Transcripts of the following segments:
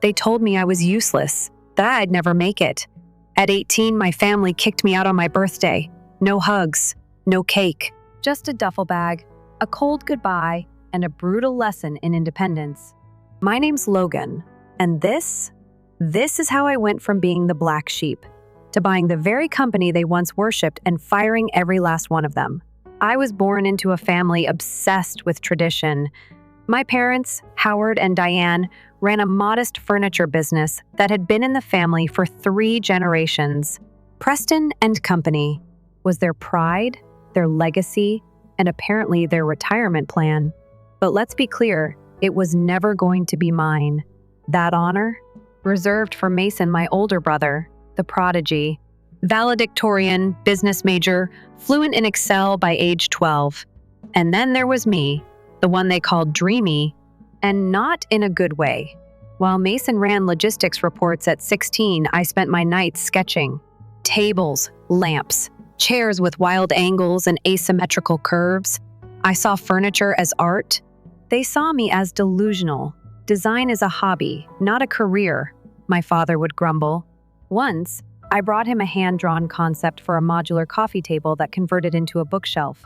They told me I was useless, that I'd never make it. At 18, my family kicked me out on my birthday. No hugs, no cake, just a duffel bag, a cold goodbye, and a brutal lesson in independence. My name's Logan, and this is how I went from being the black sheep to buying the very company they once worshipped and firing every last one of them. I was born into a family obsessed with tradition. My parents, Howard and Diane, ran a modest furniture business that had been in the family for 3 generations. Preston and Company was their pride, their legacy, and apparently their retirement plan. But let's be clear, it was never going to be mine. That honor? Reserved for Mason, my older brother, the prodigy. Valedictorian, business major, fluent in Excel by age 12. And then there was me, the one they called dreamy, and not in a good way. While Mason ran logistics reports at 16, I spent my nights sketching. Tables, lamps, chairs with wild angles and asymmetrical curves. I saw furniture as art. They saw me as delusional. Design is a hobby, not a career, my father would grumble. Once, I brought him a hand-drawn concept for a modular coffee table that converted into a bookshelf.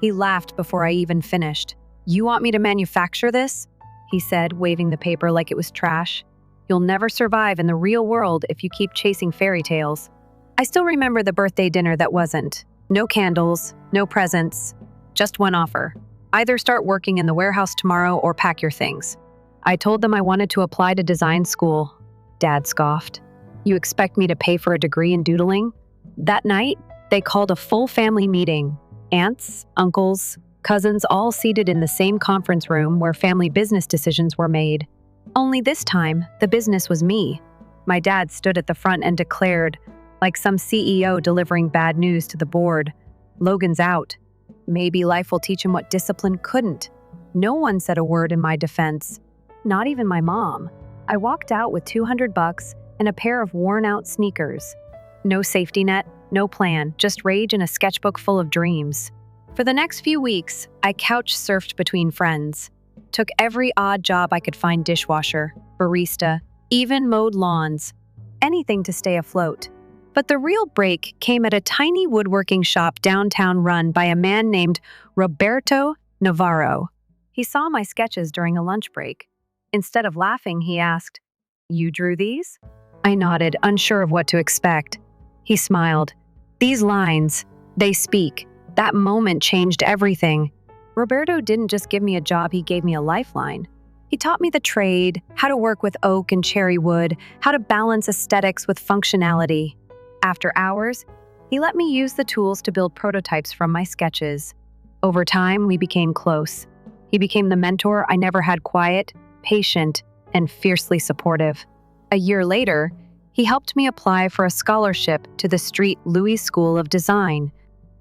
He laughed before I even finished. "You want me to manufacture this?" he said, waving the paper like it was trash. "You'll never survive in the real world if you keep chasing fairy tales." I still remember the birthday dinner that wasn't. No candles, no presents, just one offer. Either start working in the warehouse tomorrow or pack your things. I told them I wanted to apply to design school. Dad scoffed. "You expect me to pay for a degree in doodling?" That night, they called a full family meeting. Aunts, uncles, cousins all seated in the same conference room where family business decisions were made. Only this time, the business was me. My dad stood at the front and declared, like some CEO delivering bad news to the board, "Logan's out. Maybe life will teach him what discipline couldn't." No one said a word in my defense, not even my mom. I walked out with $200 and a pair of worn-out sneakers. No safety net, no plan, just rage and a sketchbook full of dreams. For the next few weeks, I couch surfed between friends, took every odd job I could find: dishwasher, barista, even mowed lawns, anything to stay afloat. But the real break came at a tiny woodworking shop downtown run by a man named Roberto Navarro. He saw my sketches during a lunch break. Instead of laughing, he asked, "You drew these?" I nodded, unsure of what to expect. He smiled. "These lines, they speak." That moment changed everything. Roberto didn't just give me a job, he gave me a lifeline. He taught me the trade, how to work with oak and cherry wood, how to balance aesthetics with functionality. After hours, he let me use the tools to build prototypes from my sketches. Over time, we became close. He became the mentor I never had: quiet, patient, and fiercely supportive. A year later, he helped me apply for a scholarship to the Street Louis School of Design.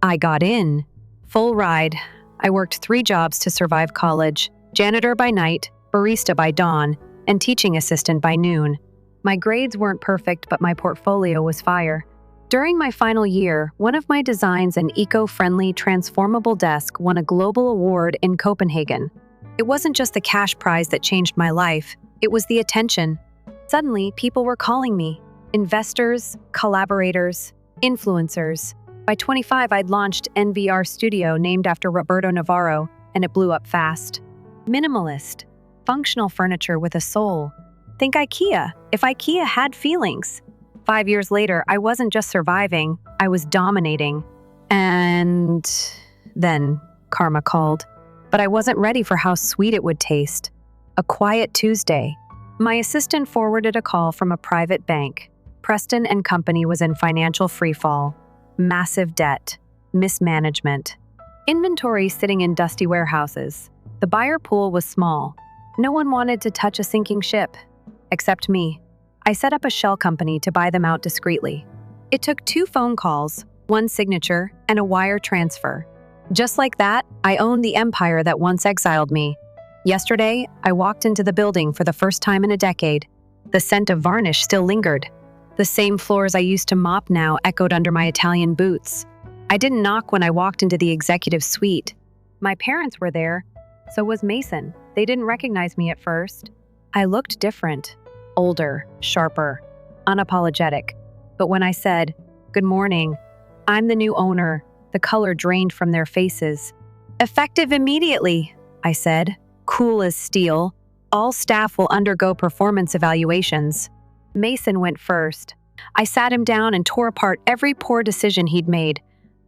I got in. Full ride. I worked 3 jobs to survive college: janitor by night, barista by dawn, and teaching assistant by noon. My grades weren't perfect, but my portfolio was fire. During my final year, one of my designs, an eco-friendly, transformable desk, won a global award in Copenhagen. It wasn't just the cash prize that changed my life, it was the attention. Suddenly, people were calling me. Investors, collaborators, influencers. By 25, I'd launched NVR Studio, named after Roberto Navarro, and it blew up fast. Minimalist, functional furniture with a soul. Think IKEA, if IKEA had feelings. 5 years later, I wasn't just surviving, I was dominating. And then karma called. But I wasn't ready for how sweet it would taste. A quiet Tuesday. My assistant forwarded a call from a private bank. Preston and Company was in financial freefall. Massive debt. Mismanagement. Inventory sitting in dusty warehouses. The buyer pool was small. No one wanted to touch a sinking ship. Except me. I set up a shell company to buy them out discreetly. It took 2 phone calls, 1 signature, and a wire transfer. Just like that, I owned the empire that once exiled me. Yesterday, I walked into the building for the first time in a decade. The scent of varnish still lingered. The same floors I used to mop now echoed under my Italian boots. I didn't knock when I walked into the executive suite. My parents were there, so was Mason. They didn't recognize me at first. I looked different. older, sharper, unapologetic. But when I said, "Good morning, I'm the new owner," the color drained from their faces. "Effective immediately," I said, cool as steel. "All staff will undergo performance evaluations." Mason went first. I sat him down and tore apart every poor decision he'd made.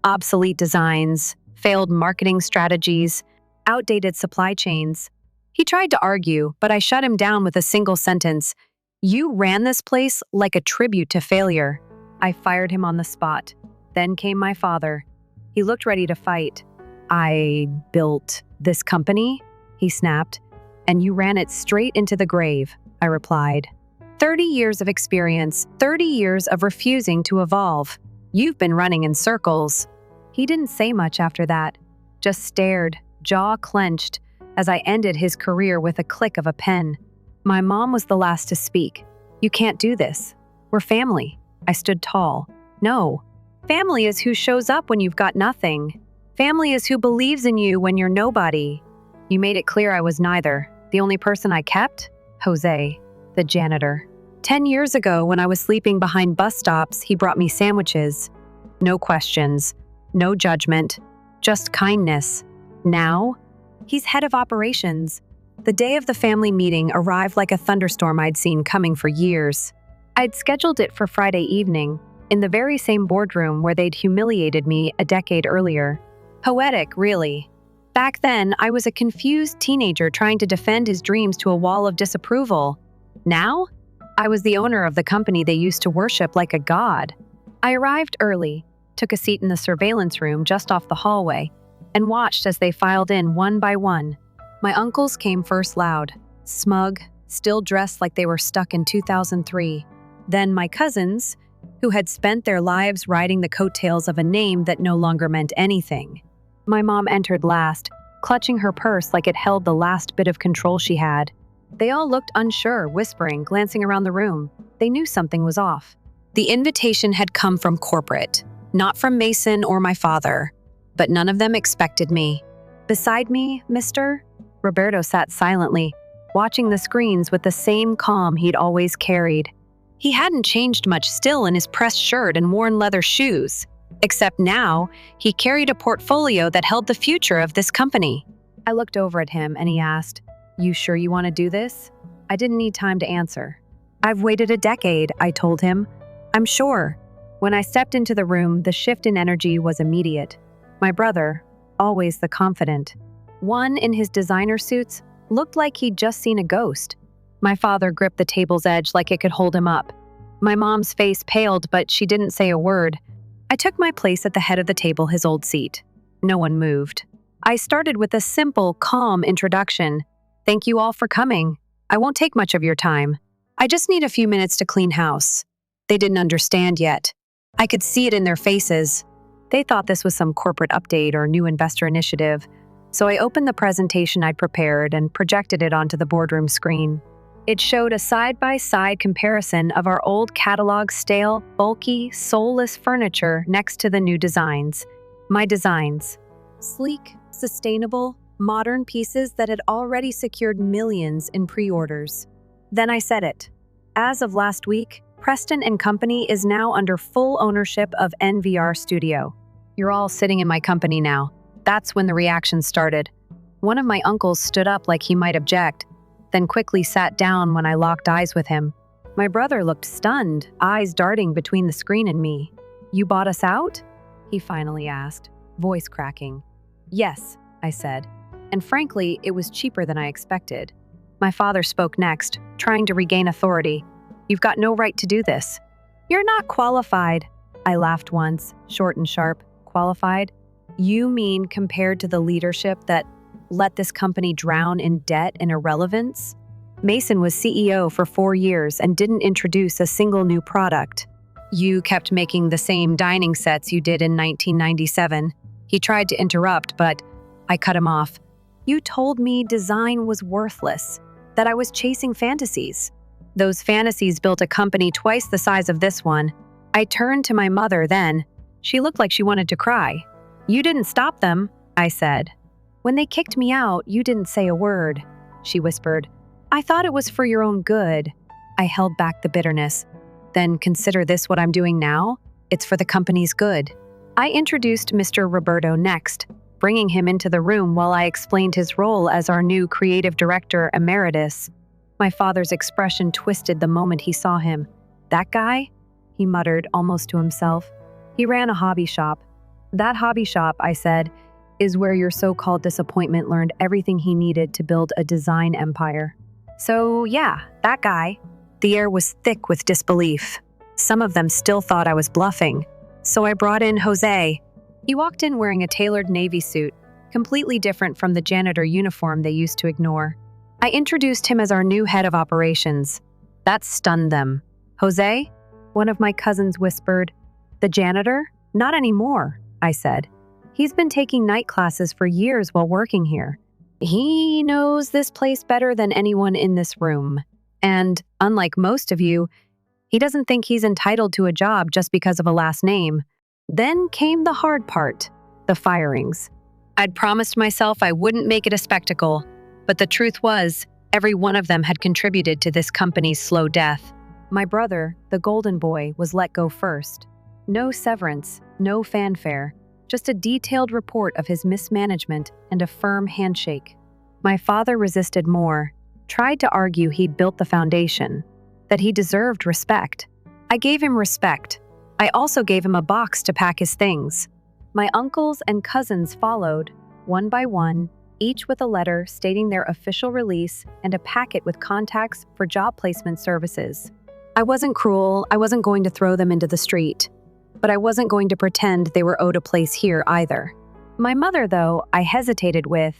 Obsolete designs, failed marketing strategies, outdated supply chains. He tried to argue, but I shut him down with a single sentence. "You ran this place like a tribute to failure." I fired him on the spot. Then came my father. He looked ready to fight. "I built this company," he snapped. "And you ran it straight into the grave," I replied. 30 years of experience, 30 years of refusing to evolve. You've been running in circles. He didn't say much after that, just stared, jaw clenched, as I ended his career with a click of a pen. My mom was the last to speak. "You can't do this. We're family." I stood tall. "No. Family is who shows up when you've got nothing. Family is who believes in you when you're nobody." You made it clear I was neither. The only person I kept? Jose, the janitor. 10 years ago, when I was sleeping behind bus stops, he brought me sandwiches. No questions, no judgment, just kindness. Now, he's head of operations. The day of the family meeting arrived like a thunderstorm I'd seen coming for years. I'd scheduled it for Friday evening, in the very same boardroom where they'd humiliated me a decade earlier. Poetic, really. Back then, I was a confused teenager trying to defend his dreams to a wall of disapproval. Now, I was the owner of the company they used to worship like a god. I arrived early, took a seat in the surveillance room just off the hallway, and watched as they filed in one by one. My uncles came first loud, smug, still dressed like they were stuck in 2003. Then my cousins, who had spent their lives riding the coattails of a name that no longer meant anything. My mom entered last, clutching her purse like it held the last bit of control she had. They all looked unsure, whispering, glancing around the room. They knew something was off. The invitation had come from corporate, not from Mason or my father, but none of them expected me. Beside me, Mr. Roberto sat silently, watching the screens with the same calm he'd always carried. He hadn't changed much, still in his pressed shirt and worn leather shoes, except now he carried a portfolio that held the future of this company. I looked over at him and he asked, "You sure you want to do this?" I didn't need time to answer. "I've waited a decade," I told him. "I'm sure." When I stepped into the room, the shift in energy was immediate. My brother, always the confident, one in his designer suits, looked like he'd just seen a ghost. My father gripped the table's edge like it could hold him up. My mom's face paled, but she didn't say a word. I took my place at the head of the table, his old seat. No one moved. I started with a simple, calm introduction. "Thank you all for coming. I won't take much of your time. I just need a few minutes to clean house." They didn't understand yet. I could see it in their faces. They thought this was some corporate update or new investor initiative, so I opened the presentation I'd prepared and projected it onto the boardroom screen. It showed a side-by-side comparison of our old catalog stale, bulky, soulless furniture next to the new designs. My designs. Sleek, sustainable, modern pieces that had already secured millions in pre-orders. Then I said it. As of last week, Preston & Company is now under full ownership of NVR Studio. You're all sitting in my company now. That's when the reaction started. One of my uncles stood up like he might object, then quickly sat down when I locked eyes with him. My brother looked stunned, eyes darting between the screen and me. "You bought us out?" he finally asked, voice cracking. "Yes," I said, and frankly, it was cheaper than I expected. My father spoke next, trying to regain authority. "You've got no right to do this." "You're not qualified." I laughed once, short and sharp. "Qualified? You mean compared to the leadership that let this company drown in debt and irrelevance?" Mason was CEO for 4 years and didn't introduce a single new product. "You kept making the same dining sets you did in 1997. He tried to interrupt, but I cut him off. "You told me design was worthless, that I was chasing fantasies. Those fantasies built a company twice the size of this one." I turned to my mother then. She looked like she wanted to cry. "You didn't stop them," I said. "When they kicked me out, you didn't say a word," she whispered. "I thought it was for your own good. I held back the bitterness. Then consider this what I'm doing now? It's for the company's good. I introduced Mr. Roberto next, bringing him into the room while I explained his role as our new creative director emeritus. My father's expression twisted the moment he saw him. That guy? He muttered, almost to himself. He ran a hobby shop. That hobby shop, I said, is where your so-called disappointment learned everything he needed to build a design empire. So yeah, that guy. The air was thick with disbelief. Some of them still thought I was bluffing. So I brought in Jose. He walked in wearing a tailored navy suit, completely different from the janitor uniform they used to ignore. I introduced him as our new head of operations. That stunned them. Jose? One of my cousins whispered. The janitor? Not anymore, I said. He's been taking night classes for years while working here. He knows this place better than anyone in this room. And, unlike most of you, he doesn't think he's entitled to a job just because of a last name. Then came the hard part, the firings. I'd promised myself I wouldn't make it a spectacle, but the truth was, every one of them had contributed to this company's slow death. My brother, the golden boy, was let go first. No severance, no fanfare, just a detailed report of his mismanagement and a firm handshake. My father resisted more, tried to argue he'd built the foundation, that he deserved respect. I gave him respect. I also gave him a box to pack his things. My uncles and cousins followed, one by one, each with a letter stating their official release and a packet with contacts for job placement services. I wasn't cruel, I wasn't going to throw them into the street, but I wasn't going to pretend they were owed a place here either. My mother, though, I hesitated with,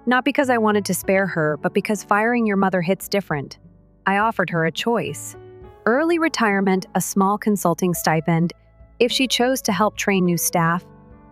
not because I wanted to spare her, but because firing your mother hits different. I offered her a choice. Early retirement, a small consulting stipend, if she chose to help train new staff,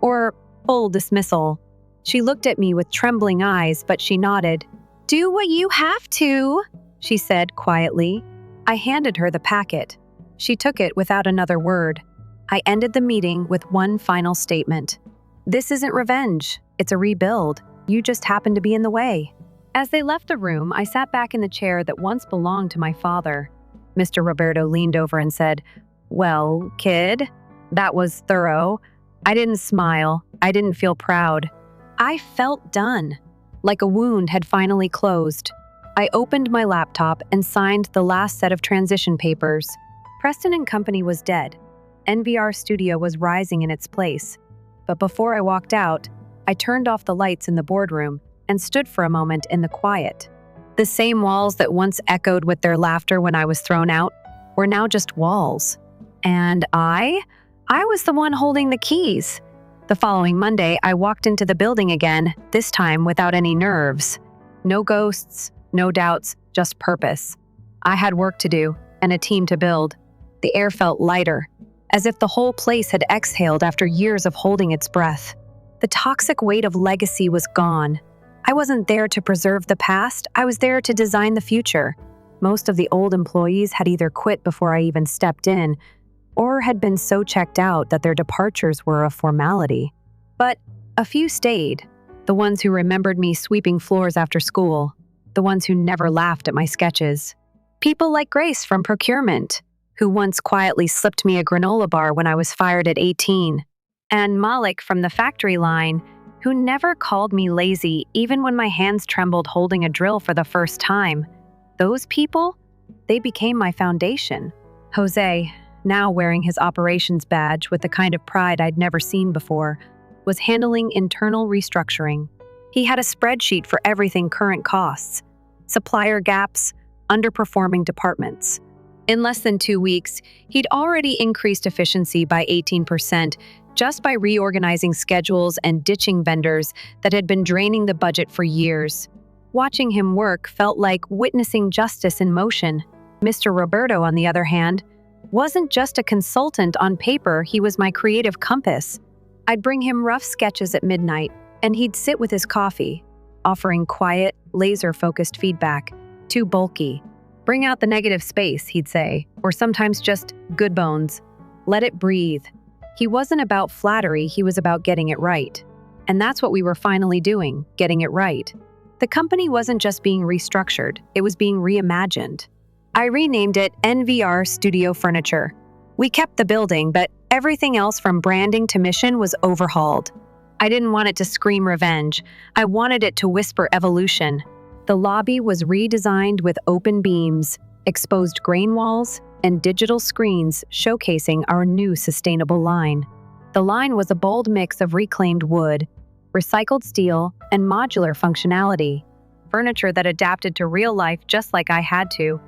or full dismissal. She looked at me with trembling eyes, but she nodded. Do what you have to, she said quietly. I handed her the packet. She took it without another word. I ended the meeting with one final statement. This isn't revenge, it's a rebuild. You just happened to be in the way. As they left the room, I sat back in the chair that once belonged to my father. Mr. Roberto leaned over and said, Well, kid, that was thorough. I didn't smile. I didn't feel proud. I felt done, like a wound had finally closed. I opened my laptop and signed the last set of transition papers. Preston and Company was dead. NVR Studio was rising in its place. But before I walked out, I turned off the lights in the boardroom and stood for a moment in the quiet. The same walls that once echoed with their laughter when I was thrown out were now just walls. And I was the one holding the keys. The following Monday, I walked into the building again, this time without any nerves. No ghosts, no doubts, just purpose. I had work to do and a team to build. The air felt lighter, as if the whole place had exhaled after years of holding its breath. The toxic weight of legacy was gone. I wasn't there to preserve the past, I was there to design the future. Most of the old employees had either quit before I even stepped in, or had been so checked out that their departures were a formality. But a few stayed, the ones who remembered me sweeping floors after school, the ones who never laughed at my sketches. People like Grace from procurement, who once quietly slipped me a granola bar when I was fired at 18, and Malik from the factory line, who never called me lazy even when my hands trembled holding a drill for the first time. Those people, they became my foundation. Jose, now wearing his operations badge with the kind of pride I'd never seen before, was handling internal restructuring. He had a spreadsheet for everything current costs, supplier gaps, underperforming departments. In less than 2 weeks, he'd already increased efficiency by 18% just by reorganizing schedules and ditching vendors that had been draining the budget for years. Watching him work felt like witnessing justice in motion. Mr. Roberto, on the other hand, wasn't just a consultant on paper, he was my creative compass. I'd bring him rough sketches at midnight, and he'd sit with his coffee, offering quiet, laser-focused feedback. Too bulky. Bring out the negative space, he'd say, or sometimes just good bones. Let it breathe. He wasn't about flattery, he was about getting it right. And that's what we were finally doing, getting it right. The company wasn't just being restructured, it was being reimagined. I renamed it NVR Studio Furniture. We kept the building, but everything else from branding to mission was overhauled. I didn't want it to scream revenge. I wanted it to whisper evolution. The lobby was redesigned with open beams, exposed grain walls, and digital screens showcasing our new sustainable line. The line was a bold mix of reclaimed wood, recycled steel, and modular functionality. Furniture that adapted to real life just like I had to.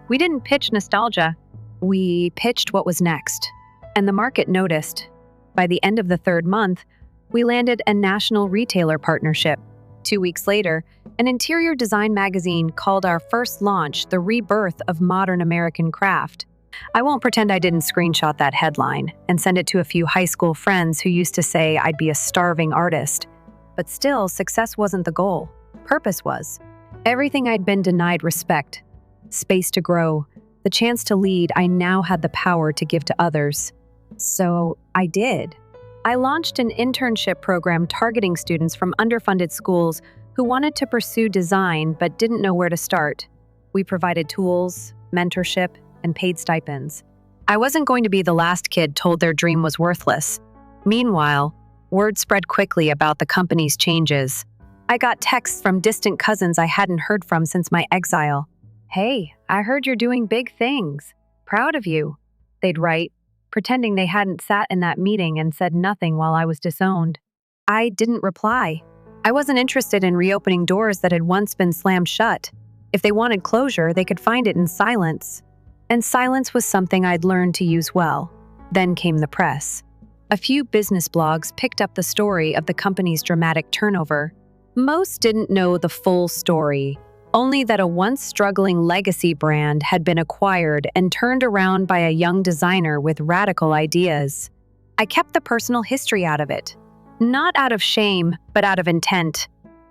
We didn't pitch nostalgia. We pitched what was next. And the market noticed. By the end of the third month, we landed a national retailer partnership. 2 weeks later, an interior design magazine called our first launch the rebirth of modern American craft. I won't pretend I didn't screenshot that headline and send it to a few high school friends who used to say I'd be a starving artist. But still, success wasn't the goal. Purpose was. Everything I'd been denied respect, space to grow, the chance to lead I now had the power to give to others. So I did. I launched an internship program targeting students from underfunded schools who wanted to pursue design but didn't know where to start. We provided tools, mentorship, and paid stipends. I wasn't going to be the last kid told their dream was worthless. Meanwhile, word spread quickly about the company's changes. I got texts from distant cousins I hadn't heard from since my exile. "Hey, I heard you're doing big things. Proud of you," they'd write, pretending they hadn't sat in that meeting and said nothing while I was disowned. I didn't reply. I wasn't interested in reopening doors that had once been slammed shut. If they wanted closure, they could find it in silence. And silence was something I'd learned to use well. Then came the press. A few business blogs picked up the story of the company's dramatic turnover. Most didn't know the full story, only that a once struggling legacy brand had been acquired and turned around by a young designer with radical ideas. I kept the personal history out of it. Not out of shame, but out of intent.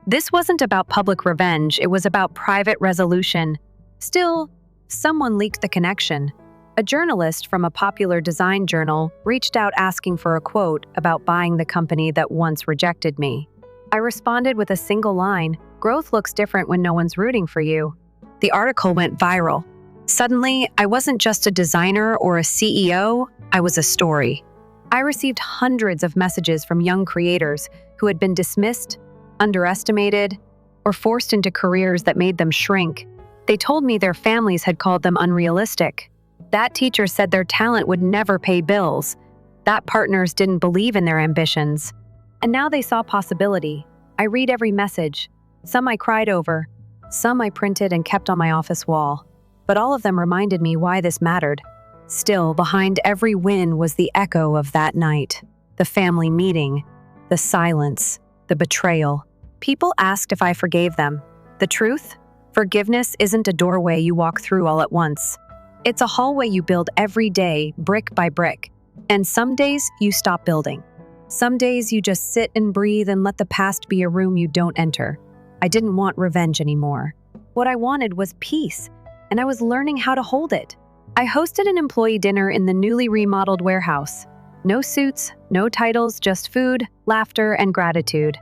This wasn't about public revenge, it was about private resolution. Still, someone leaked the connection. A journalist from a popular design journal reached out asking for a quote about buying the company that once rejected me. I responded with a single line, "Growth looks different when no one's rooting for you." The article went viral. Suddenly, I wasn't just a designer or a CEO, I was a story. I received hundreds of messages from young creators who had been dismissed, underestimated, or forced into careers that made them shrink. They told me their families had called them unrealistic. That teacher said their talent would never pay bills. That partners didn't believe in their ambitions. And now they saw possibility. I read every message. Some I cried over. Some I printed and kept on my office wall. But all of them reminded me why this mattered. Still, behind every win was the echo of that night. The family meeting. The silence. The betrayal. People asked if I forgave them. The truth? Forgiveness isn't a doorway you walk through all at once. It's a hallway you build every day, brick by brick. And some days you stop building. Some days you just sit and breathe and let the past be a room you don't enter. I didn't want revenge anymore. What I wanted was peace, and I was learning how to hold it. I hosted an employee dinner in the newly remodeled warehouse. No suits, no titles, just food, laughter, and gratitude.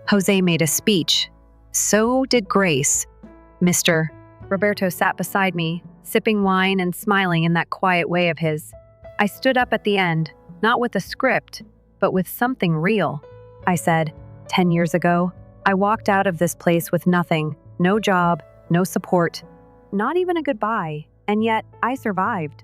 Jose made a speech. So did Grace. Mr. Roberto sat beside me, sipping wine and smiling in that quiet way of his. I stood up at the end, not with a script, but with something real. I said, 10 years ago, I walked out of this place with nothing, no job, no support, not even a goodbye, and yet I survived.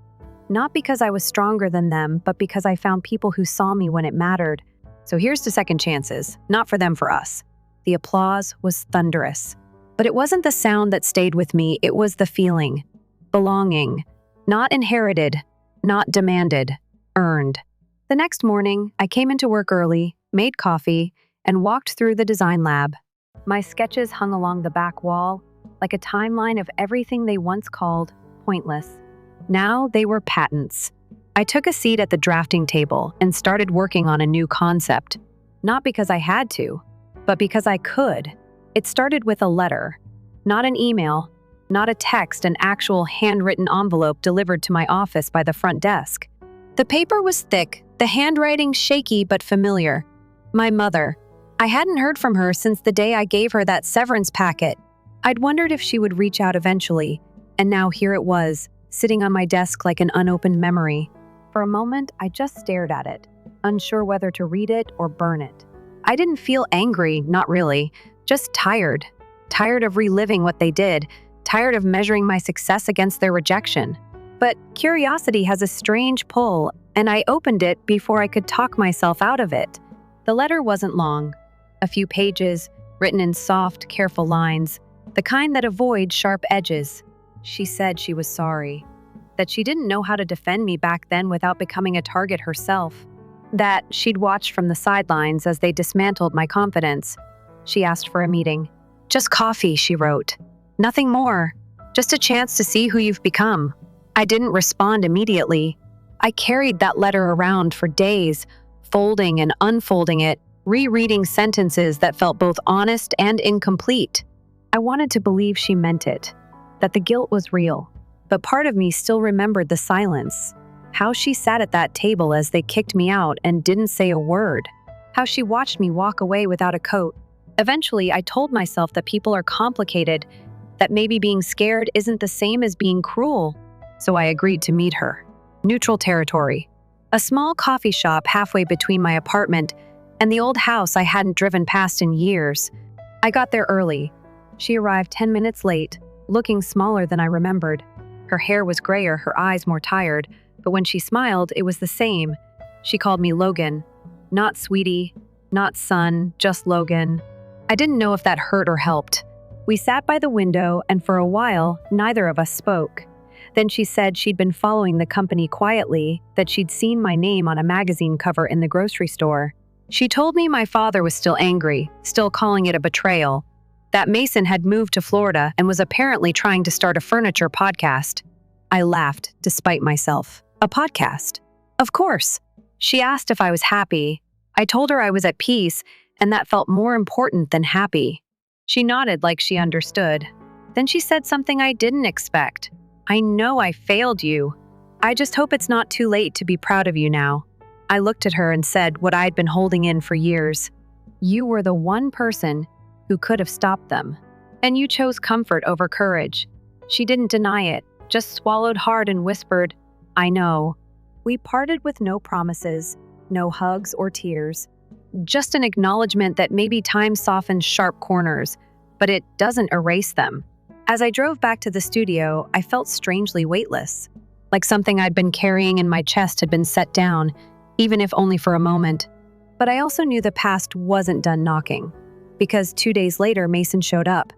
Not because I was stronger than them, but because I found people who saw me when it mattered. So here's to second chances, not for them, for us. The applause was thunderous. But it wasn't the sound that stayed with me, it was the feeling. Belonging. Not inherited, not demanded, earned. The next morning, I came into work early, made coffee, and walked through the design lab. My sketches hung along the back wall, like a timeline of everything they once called pointless. Now they were patents. I took a seat at the drafting table and started working on a new concept. Not because I had to, but because I could. It started with a letter. Not an email, not a text, an actual handwritten envelope delivered to my office by the front desk. The paper was thick, the handwriting shaky but familiar. My mother. I hadn't heard from her since the day I gave her that severance packet. I'd wondered if she would reach out eventually, and now here it was, sitting on my desk like an unopened memory. For a moment, I just stared at it, unsure whether to read it or burn it. I didn't feel angry, not really, just tired. Tired of reliving what they did, tired of measuring my success against their rejection. But curiosity has a strange pull, and I opened it before I could talk myself out of it. The letter wasn't long. A few pages, written in soft, careful lines, the kind that avoid sharp edges. She said she was sorry, that she didn't know how to defend me back then without becoming a target herself, that she'd watched from the sidelines as they dismantled my confidence. She asked for a meeting. "Just coffee," she wrote. "Nothing more. Just a chance to see who you've become." I didn't respond immediately. I carried that letter around for days, folding and unfolding it, rereading sentences that felt both honest and incomplete. I wanted to believe she meant it, that the guilt was real, but part of me still remembered the silence. How she sat at that table as they kicked me out and didn't say a word. How she watched me walk away without a coat. Eventually, I told myself that people are complicated, that maybe being scared isn't the same as being cruel. So I agreed to meet her. Neutral territory. A small coffee shop halfway between my apartment and the old house I hadn't driven past in years. I got there early. She arrived 10 minutes late, looking smaller than I remembered. Her hair was grayer, her eyes more tired, but when she smiled, it was the same. She called me Logan. Not sweetie, not son, just Logan. I didn't know if that hurt or helped. We sat by the window, and for a while, neither of us spoke. Then she said she'd been following the company quietly, that she'd seen my name on a magazine cover in the grocery store. She told me my father was still angry, still calling it a betrayal, that Mason had moved to Florida and was apparently trying to start a furniture podcast. I laughed, despite myself. A podcast? Of course. She asked if I was happy. I told her I was at peace, and that felt more important than happy. She nodded like she understood. Then she said something I didn't expect. "I know I failed you. I just hope it's not too late to be proud of you now." I looked at her and said what I'd been holding in for years. "You were the one person who could have stopped them. And you chose comfort over courage." She didn't deny it, just swallowed hard and whispered, "I know." We parted with no promises, no hugs or tears. Just an acknowledgement that maybe time softens sharp corners, but it doesn't erase them. As I drove back to the studio, I felt strangely weightless, like something I'd been carrying in my chest had been set down, even if only for a moment. But I also knew the past wasn't done knocking, because 2 days later, Mason showed up.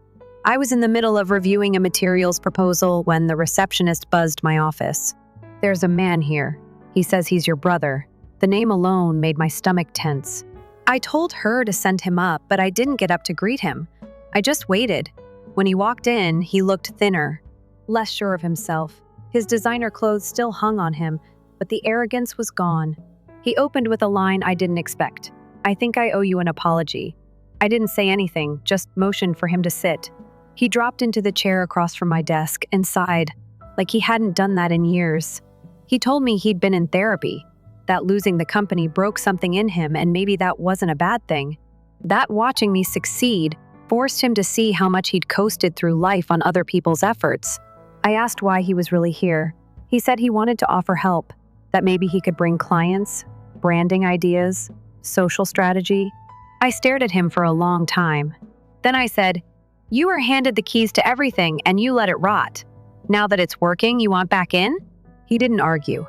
I was in the middle of reviewing a materials proposal when the receptionist buzzed my office. "There's a man here. He says he's your brother." The name alone made my stomach tense. I told her to send him up, but I didn't get up to greet him. I just waited. When he walked in, he looked thinner, less sure of himself. His designer clothes still hung on him, but the arrogance was gone. He opened with a line I didn't expect. "I think I owe you an apology." I didn't say anything, just motioned for him to sit. He dropped into the chair across from my desk and sighed, like he hadn't done that in years. He told me he'd been in therapy, that losing the company broke something in him and maybe that wasn't a bad thing. That watching me succeed forced him to see how much he'd coasted through life on other people's efforts. I asked why he was really here. He said he wanted to offer help, that maybe he could bring clients, branding ideas, social strategy. I stared at him for a long time. Then I said, "You were handed the keys to everything and you let it rot. Now that it's working, you want back in?" He didn't argue,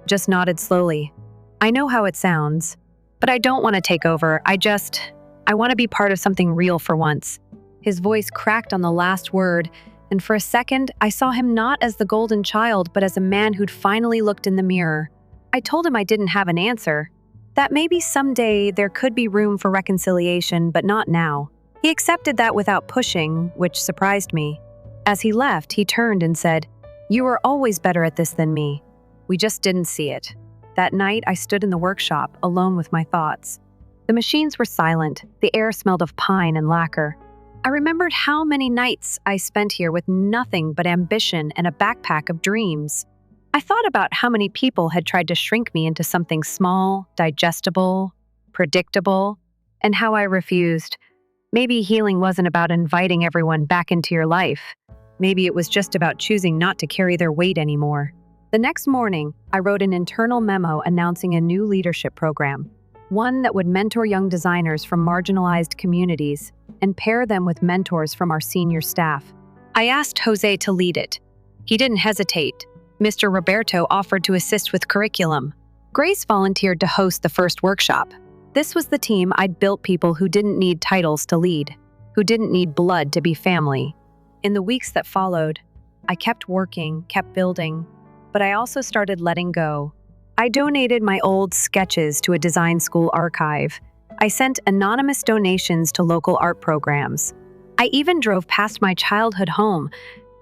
just nodded slowly. "I know how it sounds, but I don't want to take over. I want to be part of something real for once." His voice cracked on the last word, and for a second, I saw him not as the golden child, but as a man who'd finally looked in the mirror. I told him I didn't have an answer, that maybe someday there could be room for reconciliation, but not now. He accepted that without pushing, which surprised me. As he left, he turned and said, "You were always better at this than me. We just didn't see it." That night, I stood in the workshop, alone with my thoughts. The machines were silent. The air smelled of pine and lacquer. I remembered how many nights I spent here with nothing but ambition and a backpack of dreams. I thought about how many people had tried to shrink me into something small, digestible, predictable, and how I refused. Maybe healing wasn't about inviting everyone back into your life. Maybe it was just about choosing not to carry their weight anymore. The next morning, I wrote an internal memo announcing a new leadership program, one that would mentor young designers from marginalized communities and pair them with mentors from our senior staff. I asked Jose to lead it. He didn't hesitate. Mr. Roberto offered to assist with curriculum. Grace volunteered to host the first workshop. This was the team I'd built, people who didn't need titles to lead, who didn't need blood to be family. In the weeks that followed, I kept working, kept building, but I also started letting go. I donated my old sketches to a design school archive. I sent anonymous donations to local art programs. I even drove past my childhood home,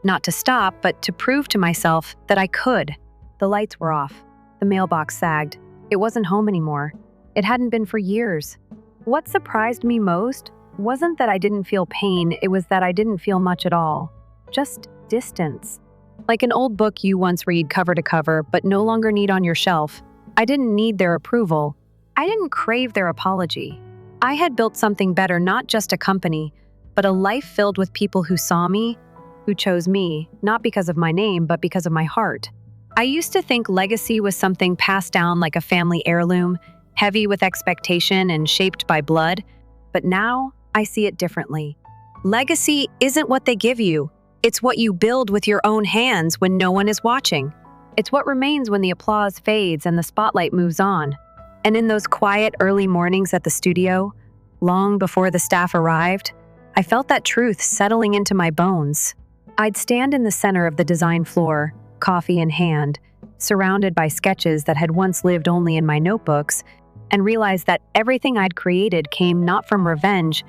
not to stop, but to prove to myself that I could. The lights were off. The mailbox sagged. It wasn't home anymore. It hadn't been for years. What surprised me most wasn't that I didn't feel pain, it was that I didn't feel much at all. Just distance. Like an old book you once read cover to cover, but no longer need on your shelf. I didn't need their approval. I didn't crave their apology. I had built something better, not just a company, but a life filled with people who saw me, who chose me, not because of my name, but because of my heart. I used to think legacy was something passed down like a family heirloom, heavy with expectation and shaped by blood, but now I see it differently. Legacy isn't what they give you. It's what you build with your own hands when no one is watching. It's what remains when the applause fades and the spotlight moves on. And in those quiet early mornings at the studio, long before the staff arrived, I felt that truth settling into my bones. I'd stand in the center of the design floor, coffee in hand, surrounded by sketches that had once lived only in my notebooks, and realize that everything I'd created came not from revenge,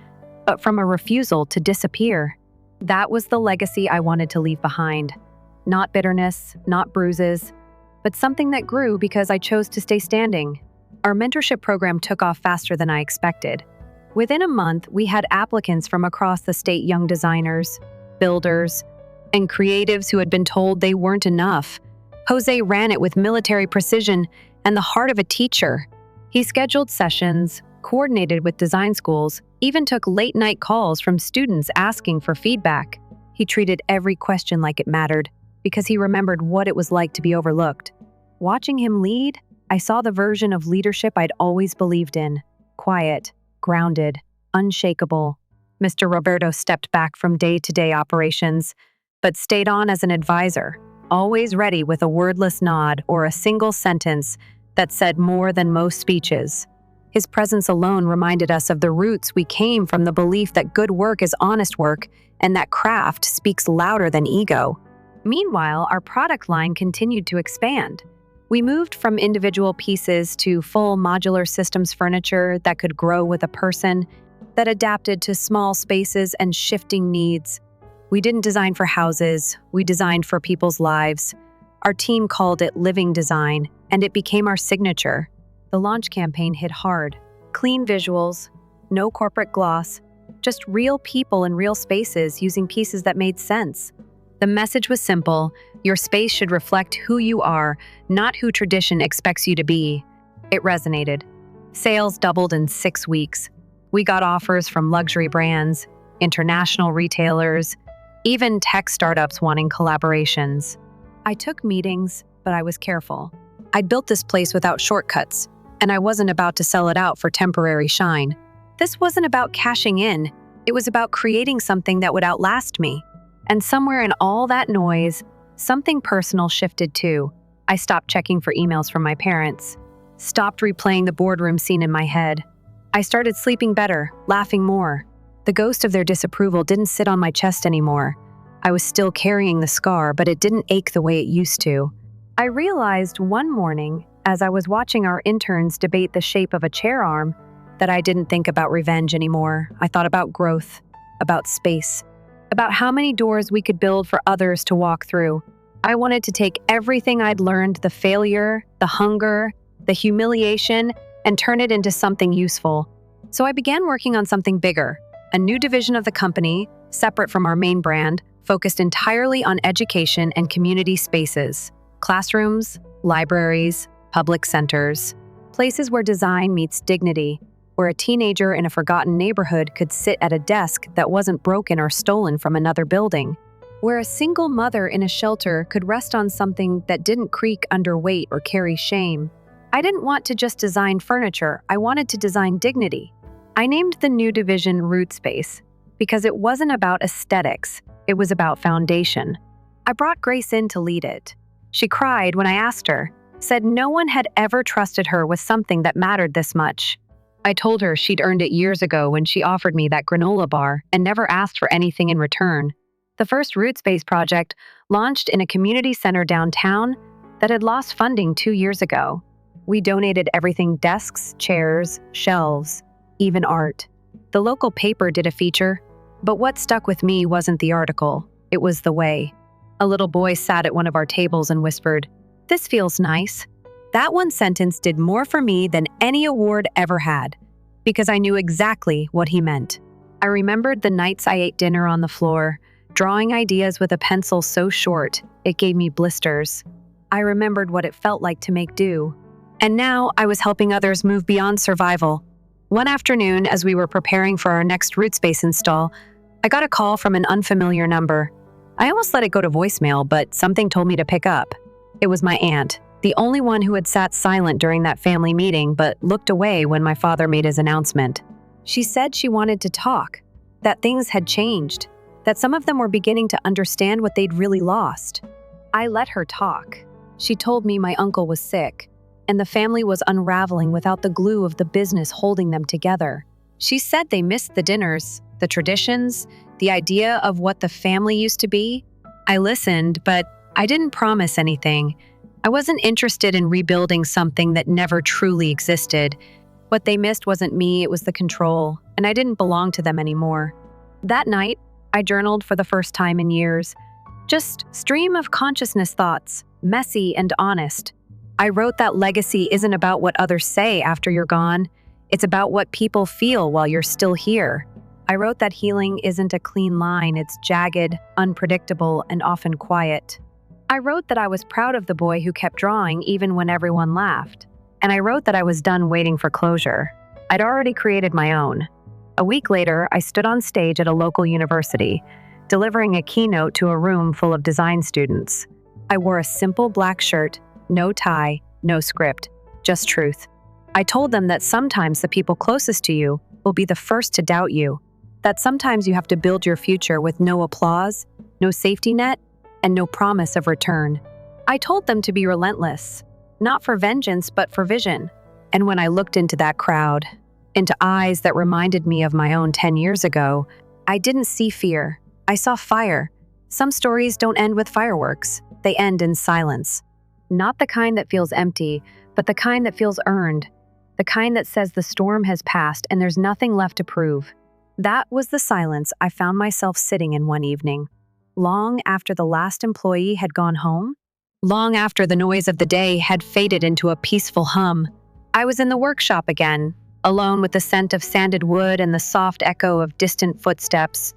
but from a refusal to disappear. That was the legacy I wanted to leave behind. Not bitterness, not bruises, but something that grew because I chose to stay standing. Our mentorship program took off faster than I expected. Within a month, we had applicants from across the state, young designers, builders, and creatives who had been told they weren't enough. Jose ran it with military precision and the heart of a teacher. He scheduled sessions, coordinated with design schools, even took late-night calls from students asking for feedback. He treated every question like it mattered, because he remembered what it was like to be overlooked. Watching him lead, I saw the version of leadership I'd always believed in. Quiet, grounded, unshakable. Mr. Roberto stepped back from day-to-day operations, but stayed on as an advisor, always ready with a wordless nod or a single sentence that said more than most speeches. His presence alone reminded us of the roots we came from, the belief that good work is honest work and that craft speaks louder than ego. Meanwhile, our product line continued to expand. We moved from individual pieces to full modular systems furniture that could grow with a person, that adapted to small spaces and shifting needs. We didn't design for houses, we designed for people's lives. Our team called it living design, and it became our signature. The launch campaign hit hard. Clean visuals, no corporate gloss, just real people in real spaces using pieces that made sense. The message was simple: your space should reflect who you are, not who tradition expects you to be. It resonated. Sales doubled in 6 weeks. We got offers from luxury brands, international retailers, even tech startups wanting collaborations. I took meetings, but I was careful. I'd built this place without shortcuts, and I wasn't about to sell it out for temporary shine. This wasn't about cashing in. It was about creating something that would outlast me. And somewhere in all that noise, something personal shifted too. I stopped checking for emails from my parents, stopped replaying the boardroom scene in my head. I started sleeping better, laughing more. The ghost of their disapproval didn't sit on my chest anymore. I was still carrying the scar, but it didn't ache the way it used to. I realized one morning, as I was watching our interns debate the shape of a chair arm, that I didn't think about revenge anymore. I thought about growth, about space, about how many doors we could build for others to walk through. I wanted to take everything I'd learned, the failure, the hunger, the humiliation, and turn it into something useful. So I began working on something bigger, a new division of the company, separate from our main brand, focused entirely on education and community spaces, classrooms, libraries, public centers, places where design meets dignity, where a teenager in a forgotten neighborhood could sit at a desk that wasn't broken or stolen from another building, where a single mother in a shelter could rest on something that didn't creak under weight or carry shame. I didn't want to just design furniture, I wanted to design dignity. I named the new division Root Space because it wasn't about aesthetics, it was about foundation. I brought Grace in to lead it. She cried when I asked her, said no one had ever trusted her with something that mattered this much. I told her she'd earned it years ago when she offered me that granola bar and never asked for anything in return. The first Root Space project launched in a community center downtown that had lost funding 2 years ago. We donated everything: desks, chairs, shelves, even art. The local paper did a feature, but what stuck with me wasn't the article, it was the way. A little boy sat at one of our tables and whispered, "This feels nice." That one sentence did more for me than any award ever had, because I knew exactly what he meant. I remembered the nights I ate dinner on the floor, drawing ideas with a pencil so short it gave me blisters. I remembered what it felt like to make do. And now I was helping others move beyond survival. One afternoon, as we were preparing for our next Root Space install, I got a call from an unfamiliar number. I almost let it go to voicemail, but something told me to pick up. It was my aunt, the only one who had sat silent during that family meeting but looked away when my father made his announcement. She said she wanted to talk, that things had changed, that some of them were beginning to understand what they'd really lost. I let her talk. She told me my uncle was sick, and the family was unraveling without the glue of the business holding them together. She said they missed the dinners, the traditions, the idea of what the family used to be. I listened, but I didn't promise anything. I wasn't interested in rebuilding something that never truly existed. What they missed wasn't me, it was the control, and I didn't belong to them anymore. That night, I journaled for the first time in years. Just stream of consciousness thoughts, messy and honest. I wrote that legacy isn't about what others say after you're gone. It's about what people feel while you're still here. I wrote that healing isn't a clean line, it's jagged, unpredictable, and often quiet. I wrote that I was proud of the boy who kept drawing even when everyone laughed. And I wrote that I was done waiting for closure. I'd already created my own. A week later, I stood on stage at a local university, delivering a keynote to a room full of design students. I wore a simple black shirt, no tie, no script, just truth. I told them that sometimes the people closest to you will be the first to doubt you, that sometimes you have to build your future with no applause, no safety net, and no promise of return. I told them to be relentless, not for vengeance, but for vision. And when I looked into that crowd, into eyes that reminded me of my own 10 years ago, I didn't see fear. I saw fire. Some stories don't end with fireworks. They end in silence. Not the kind that feels empty, but the kind that feels earned. The kind that says the storm has passed and there's nothing left to prove. That was the silence I found myself sitting in one evening. Long after the last employee had gone home, long after the noise of the day had faded into a peaceful hum, I was in the workshop again, alone with the scent of sanded wood and the soft echo of distant footsteps.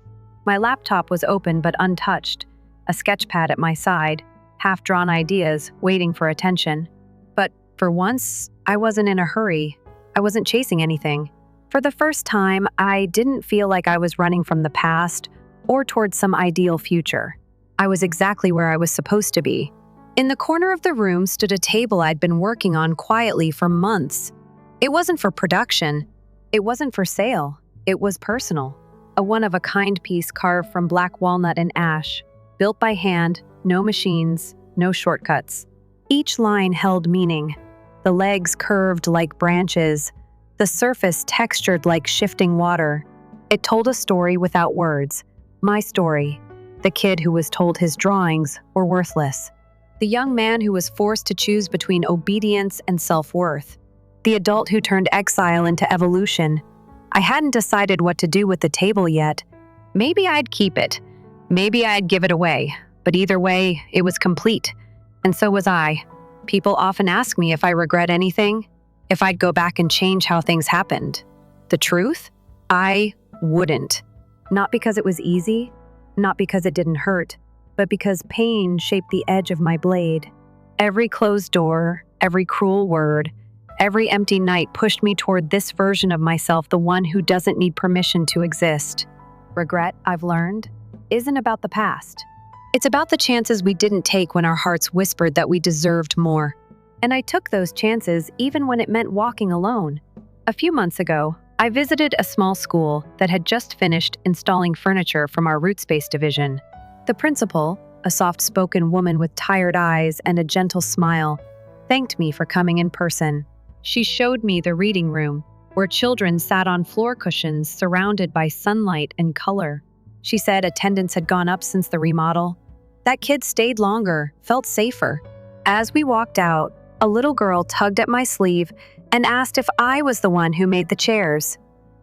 My laptop was open but untouched, a sketchpad at my side, half-drawn ideas waiting for attention. But for once, I wasn't in a hurry. I wasn't chasing anything. For the first time, I didn't feel like I was running from the past or towards some ideal future. I was exactly where I was supposed to be. In the corner of the room stood a table I'd been working on quietly for months. It wasn't for production. It wasn't for sale. It was personal. A one-of-a-kind piece carved from black walnut and ash, built by hand, no machines, no shortcuts. Each line held meaning. The legs curved like branches, the surface textured like shifting water. It told a story without words. My story. The kid who was told his drawings were worthless. The young man who was forced to choose between obedience and self-worth. The adult who turned exile into evolution. I hadn't decided what to do with the table yet. Maybe I'd keep it. Maybe I'd give it away. But either way, it was complete. And so was I. People often ask me if I regret anything, if I'd go back and change how things happened. The truth? I wouldn't. Not because it was easy, not because it didn't hurt, but because pain shaped the edge of my blade. Every closed door, every cruel word, every empty night pushed me toward this version of myself, the one who doesn't need permission to exist. Regret, I've learned, isn't about the past. It's about the chances we didn't take when our hearts whispered that we deserved more. And I took those chances even when it meant walking alone. A few months ago, I visited a small school that had just finished installing furniture from our root space division. The principal, a soft-spoken woman with tired eyes and a gentle smile, thanked me for coming in person. She showed me the reading room, where children sat on floor cushions surrounded by sunlight and color. She said attendance had gone up since the remodel. That kids stayed longer, felt safer. As we walked out, a little girl tugged at my sleeve and asked if I was the one who made the chairs.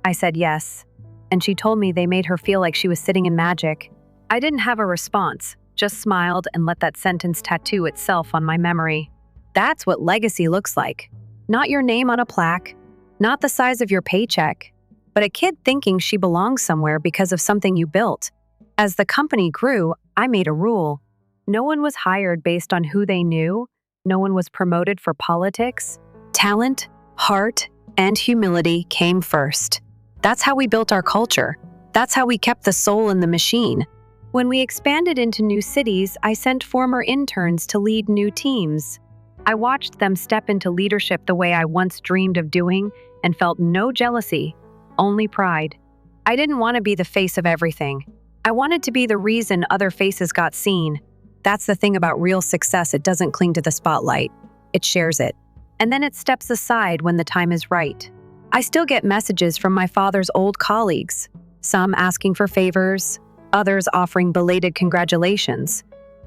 I said yes, and she told me they made her feel like she was sitting in magic. I didn't have a response, just smiled and let that sentence tattoo itself on my memory. That's what legacy looks like. Not your name on a plaque, not the size of your paycheck, but a kid thinking she belongs somewhere because of something you built. As the company grew, I made a rule. No one was hired based on who they knew. No one was promoted for politics. Talent, heart, and humility came first. That's how we built our culture. That's how we kept the soul in the machine. When we expanded into new cities, I sent former interns to lead new teams. I watched them step into leadership the way I once dreamed of doing and felt no jealousy, only pride. I didn't want to be the face of everything. I wanted to be the reason other faces got seen. That's the thing about real success, it doesn't cling to the spotlight. It shares it. And then it steps aside when the time is right. I still get messages from my father's old colleagues, some asking for favors, others offering belated congratulations.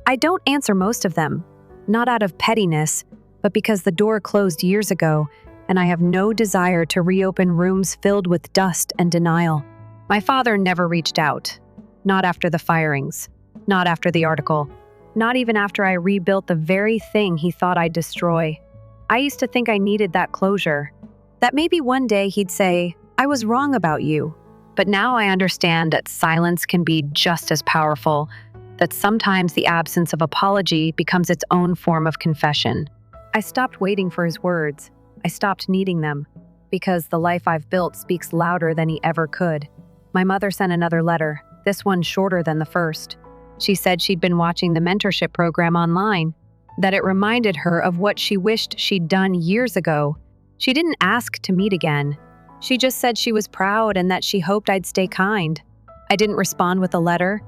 I don't answer most of them, not out of pettiness, but because the door closed years ago and I have no desire to reopen rooms filled with dust and denial. My father never reached out. Not after the firings, not after the article, not even after I rebuilt the very thing he thought I'd destroy. I used to think I needed that closure, that maybe one day he'd say, "I was wrong about you." But now I understand that silence can be just as powerful, that sometimes the absence of apology becomes its own form of confession. I stopped waiting for his words. I stopped needing them, because the life I've built speaks louder than he ever could. My mother sent another letter, this one shorter than the first. She said she'd been watching the mentorship program online, that it reminded her of what she wished she'd done years ago. She didn't ask to meet again. She just said she was proud and that she hoped I'd stay kind. I didn't respond with a letter.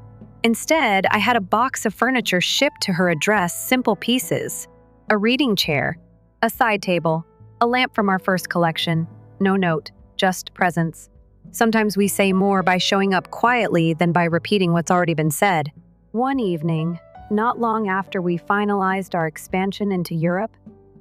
Instead, I had a box of furniture shipped to her address, simple pieces. A reading chair, a side table, a lamp from our first collection. No note, just presence. Sometimes we say more by showing up quietly than by repeating what's already been said. One evening, not long after we finalized our expansion into Europe,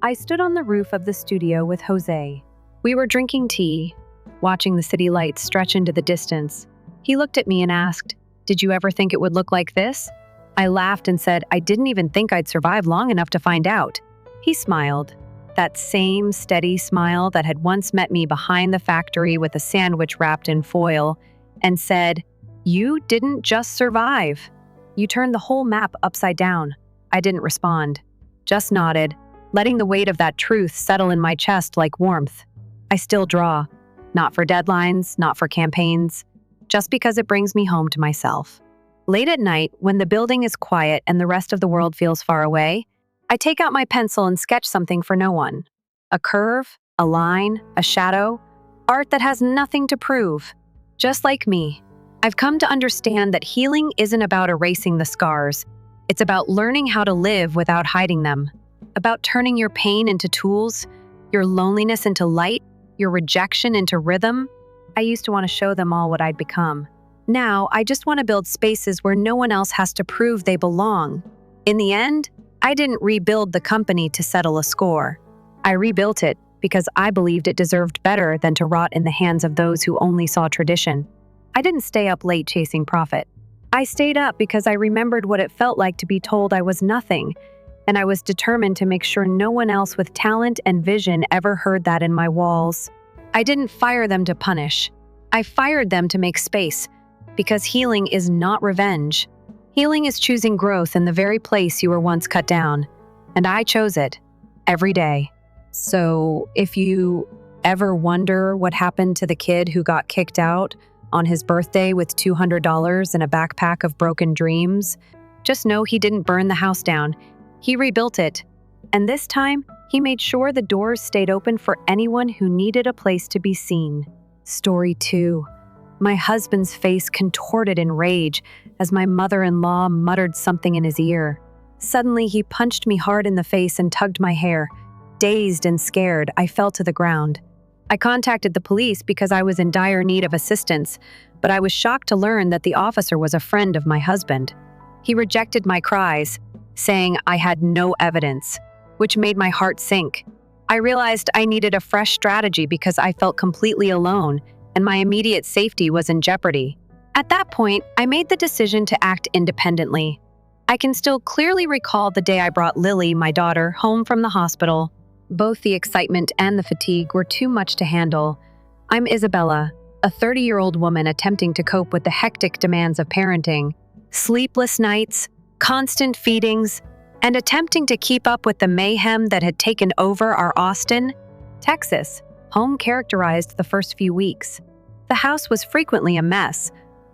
I stood on the roof of the studio with Jose. We were drinking tea, watching the city lights stretch into the distance. He looked at me and asked, "Did you ever think it would look like this?" I laughed and said I didn't even think I'd survive long enough to find out. He smiled, that same steady smile that had once met me behind the factory with a sandwich wrapped in foil, and said, "You didn't just survive. You turned the whole map upside down." I didn't respond, just nodded, letting the weight of that truth settle in my chest like warmth. I still draw, not for deadlines, not for campaigns, just because it brings me home to myself. Late at night, when the building is quiet and the rest of the world feels far away, I take out my pencil and sketch something for no one. A curve, a line, a shadow, art that has nothing to prove. Just like me, I've come to understand that healing isn't about erasing the scars. It's about learning how to live without hiding them. About turning your pain into tools, your loneliness into light, your rejection into rhythm. I used to want to show them all what I'd become. Now, I just want to build spaces where no one else has to prove they belong. In the end, I didn't rebuild the company to settle a score. I rebuilt it because I believed it deserved better than to rot in the hands of those who only saw tradition. I didn't stay up late chasing profit. I stayed up because I remembered what it felt like to be told I was nothing, and I was determined to make sure no one else with talent and vision ever heard that in my walls. I didn't fire them to punish. I fired them to make space, because healing is not revenge. Healing is choosing growth in the very place you were once cut down, and I chose it, every day. So, if you ever wonder what happened to the kid who got kicked out on his birthday with $200 and a backpack of broken dreams, Just know he didn't burn the house down. He rebuilt it. And this time, he made sure the doors stayed open for anyone who needed a place to be seen. Story 2. My husband's face contorted in rage as my mother-in-law muttered something in his ear. Suddenly, he punched me hard in the face and tugged my hair. Dazed and scared, I fell to the ground. I contacted the police because I was in dire need of assistance, but I was shocked to learn that the officer was a friend of my husband. He rejected my cries, saying I had no evidence, which made my heart sink. I realized I needed a fresh strategy because I felt completely alone, and my immediate safety was in jeopardy. At that point, I made the decision to act independently. I can still clearly recall the day I brought Lily, my daughter, home from the hospital. Both the excitement and the fatigue were too much to handle. I'm Isabella, a 30-year-old woman attempting to cope with the hectic demands of parenting. Sleepless nights, constant feedings, and attempting to keep up with the mayhem that had taken over our Austin, Texas, home characterized the first few weeks. The house was frequently a mess,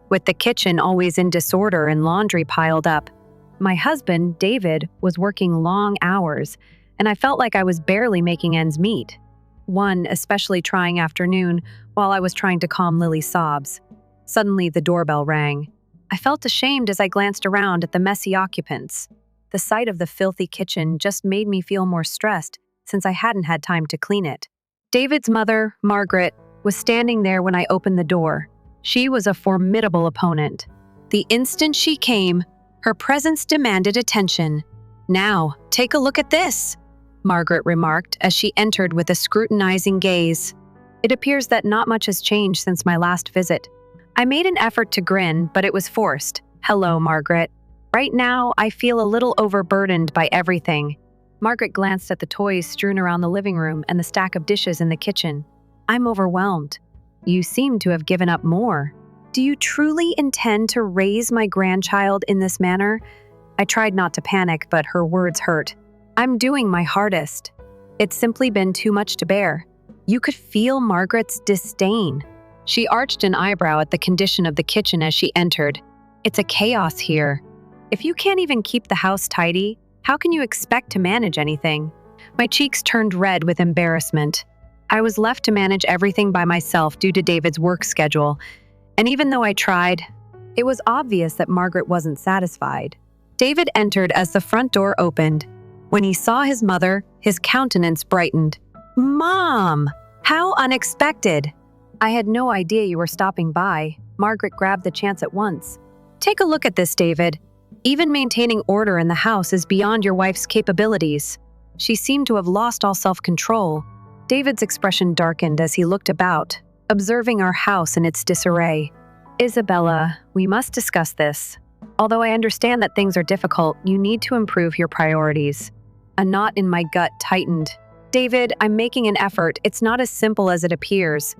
with the kitchen always in disorder and laundry piled up. My husband, David, was working long hours, and I felt like I was barely making ends meet. One especially trying afternoon while I was trying to calm Lily's sobs. Suddenly, the doorbell rang. I felt ashamed as I glanced around at the messy occupants. The sight of the filthy kitchen just made me feel more stressed since I hadn't had time to clean it. David's mother, Margaret, was standing there when I opened the door. She was a formidable opponent. The instant she came, her presence demanded attention. "Now, take a look at this," Margaret remarked as she entered with a scrutinizing gaze. It appears that not much has changed since my last visit. I made an effort to grin, but it was forced. "Hello, Margaret. Right now, I feel a little overburdened by everything." Margaret glanced at the toys strewn around the living room and the stack of dishes in the kitchen. "I'm overwhelmed. You seem to have given up more. Do you truly intend to raise my grandchild in this manner?" I tried not to panic, but her words hurt. "I'm doing my hardest. It's simply been too much to bear." You could feel Margaret's disdain. She arched an eyebrow at the condition of the kitchen as she entered. "It's a chaos here. If you can't even keep the house tidy, how can you expect to manage anything?" My cheeks turned red with embarrassment. I was left to manage everything by myself due to David's work schedule, and even though I tried, it was obvious that Margaret wasn't satisfied. David entered as the front door opened. When he saw his mother, his countenance brightened. "Mom! How unexpected!" "I had no idea you were stopping by." Margaret grabbed the chance at once. "Take a look at this, David. Even maintaining order in the house is beyond your wife's capabilities." She seemed to have lost all self-control. David's expression darkened as he looked about, observing our house in its disarray. "Isabella, we must discuss this. Although I understand that things are difficult, you need to improve your priorities." A knot in my gut tightened. "David, I'm making an effort. It's not as simple as it appears."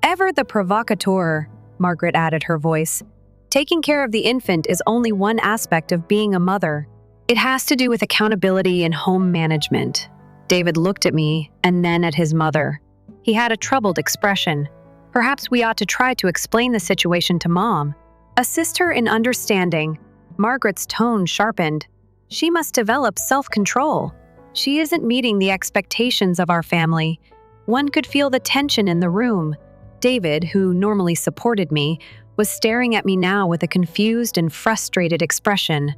"Ever the provocateur," Margaret added her voice. "Taking care of the infant is only one aspect of being a mother. It has to do with accountability and home management." David looked at me and then at his mother. He had a troubled expression. "Perhaps we ought to try to explain the situation to Mom. Assist her in understanding." Margaret's tone sharpened. "She must develop self-control. She isn't meeting the expectations of our family." One could feel the tension in the room. David, who normally supported me, was staring at me now with a confused and frustrated expression.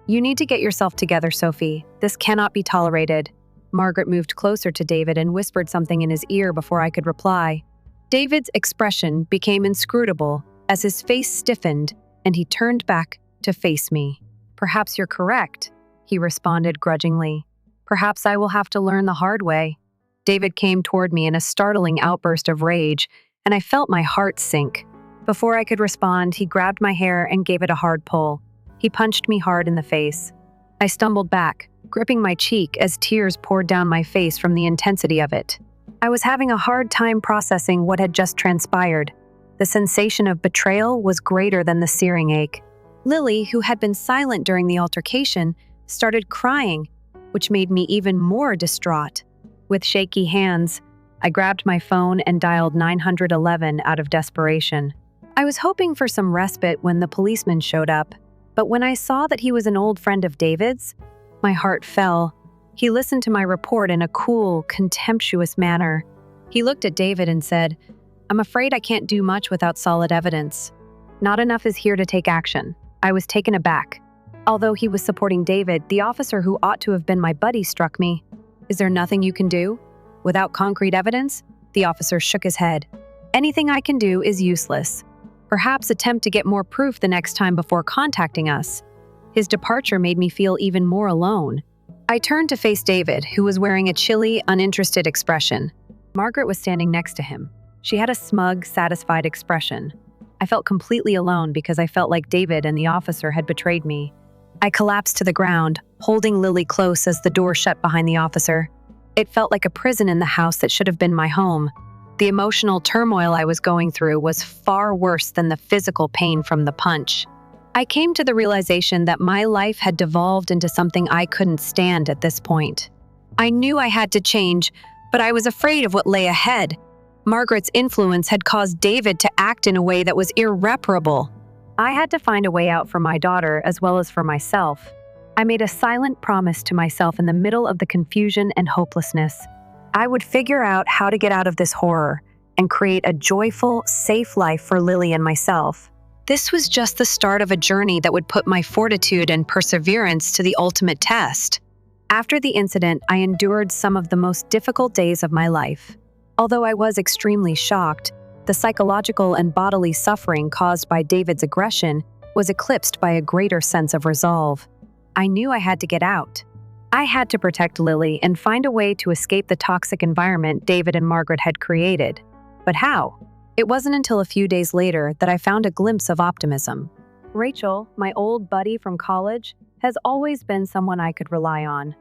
"You need to get yourself together, Sophie. This cannot be tolerated." Margaret moved closer to David and whispered something in his ear before I could reply. David's expression became inscrutable as his face stiffened and he turned back to face me. "Perhaps you're correct," he responded grudgingly. "Perhaps I will have to learn the hard way." David came toward me in a startling outburst of rage, and I felt my heart sink. Before I could respond, he grabbed my hair and gave it a hard pull. He punched me hard in the face. I stumbled back, gripping my cheek as tears poured down my face from the intensity of it. I was having a hard time processing what had just transpired. The sensation of betrayal was greater than the searing ache. Lily, who had been silent during the altercation, started crying, which made me even more distraught. With shaky hands, I grabbed my phone and dialed 911 out of desperation. I was hoping for some respite when the policeman showed up. But when I saw that he was an old friend of David's, my heart fell. He listened to my report in a cool, contemptuous manner. He looked at David and said, "I'm afraid I can't do much without solid evidence. Not enough is here to take action." I was taken aback. Although he was supporting David, the officer who ought to have been my buddy struck me. "Is there nothing you can do? Without concrete evidence?" The officer shook his head. "Anything I can do is useless. Perhaps attempt to get more proof the next time before contacting us." His departure made me feel even more alone. I turned to face David, who was wearing a chilly, uninterested expression. Margaret was standing next to him. She had a smug, satisfied expression. I felt completely alone because I felt like David and the officer had betrayed me. I collapsed to the ground, holding Lily close as the door shut behind the officer. It felt like a prison in the house that should have been my home. The emotional turmoil I was going through was far worse than the physical pain from the punch. I came to the realization that my life had devolved into something I couldn't stand at this point. I knew I had to change, but I was afraid of what lay ahead. Margaret's influence had caused David to act in a way that was irreparable. I had to find a way out for my daughter as well as for myself. I made a silent promise to myself in the middle of the confusion and hopelessness. I would figure out how to get out of this horror and create a joyful, safe life for Lily and myself. This was just the start of a journey that would put my fortitude and perseverance to the ultimate test. After the incident, I endured some of the most difficult days of my life. Although I was extremely shocked, the psychological and bodily suffering caused by David's aggression was eclipsed by a greater sense of resolve. I knew I had to get out. I had to protect Lily and find a way to escape the toxic environment David and Margaret had created. But how? It wasn't until a few days later that I found a glimpse of optimism. Rachel, my old buddy from college, has always been someone I could rely on.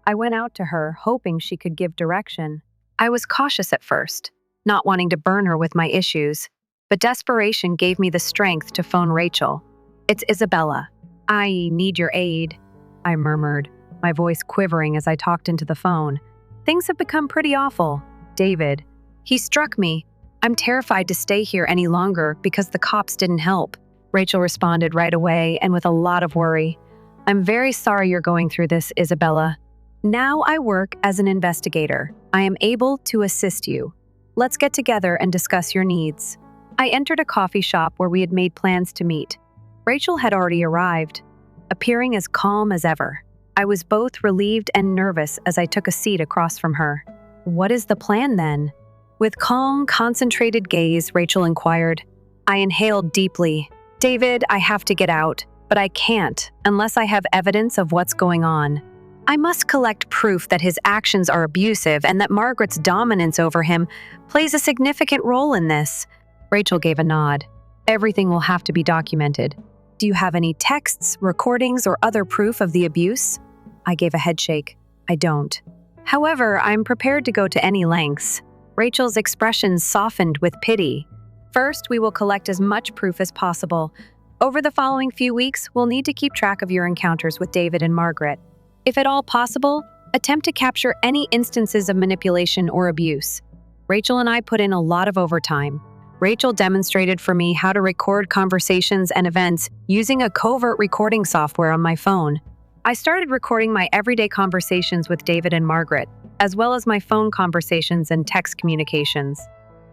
I went out to her, hoping she could give direction. I was cautious at first, not wanting to burn her with my issues, but desperation gave me the strength to phone Rachel. "It's Isabella. I need your aid," I murmured, my voice quivering as I talked into the phone. "Things have become pretty awful. David, he struck me. I'm terrified to stay here any longer because the cops didn't help." Rachel responded right away and with a lot of worry. "I'm very sorry you're going through this, Isabella. Now I work as an investigator. I am able to assist you. Let's get together and discuss your needs." I entered a coffee shop where we had made plans to meet. Rachel had already arrived, appearing as calm as ever. I was both relieved and nervous as I took a seat across from her. "What is the plan then?" With calm, concentrated gaze, Rachel inquired. I inhaled deeply. "David, I have to get out, but I can't unless I have evidence of what's going on. I must collect proof that his actions are abusive and that Margaret's dominance over him plays a significant role in this." Rachel gave a nod. "Everything will have to be documented. Do you have any texts, recordings, or other proof of the abuse?" I gave a headshake. "I don't. However, I'm prepared to go to any lengths." Rachel's expression softened with pity. "First, we will collect as much proof as possible. Over the following few weeks, we'll need to keep track of your encounters with David and Margaret. If at all possible, attempt to capture any instances of manipulation or abuse." Rachel and I put in a lot of overtime. Rachel demonstrated for me how to record conversations and events using a covert recording software on my phone. I started recording my everyday conversations with David and Margaret, as well as my phone conversations and text communications.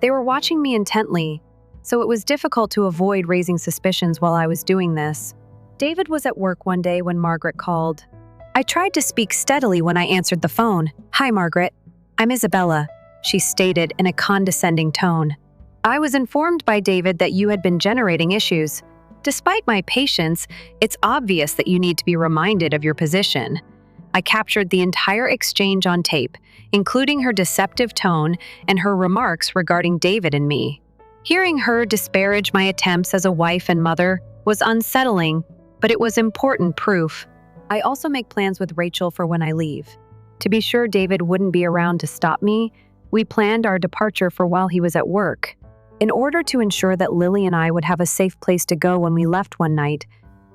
They were watching me intently, so it was difficult to avoid raising suspicions while I was doing this. David was at work one day when Margaret called. I tried to speak steadily when I answered the phone. "Hi, Margaret. I'm Isabella," she stated in a condescending tone. "I was informed by David that you had been generating issues. Despite my patience, it's obvious that you need to be reminded of your position." I captured the entire exchange on tape, including her deceptive tone and her remarks regarding David and me. Hearing her disparage my attempts as a wife and mother was unsettling, but it was important proof. I also make plans with Rachel for when I leave. To be sure David wouldn't be around to stop me, we planned our departure for while he was at work. In order to ensure that Lily and I would have a safe place to go when we left one night,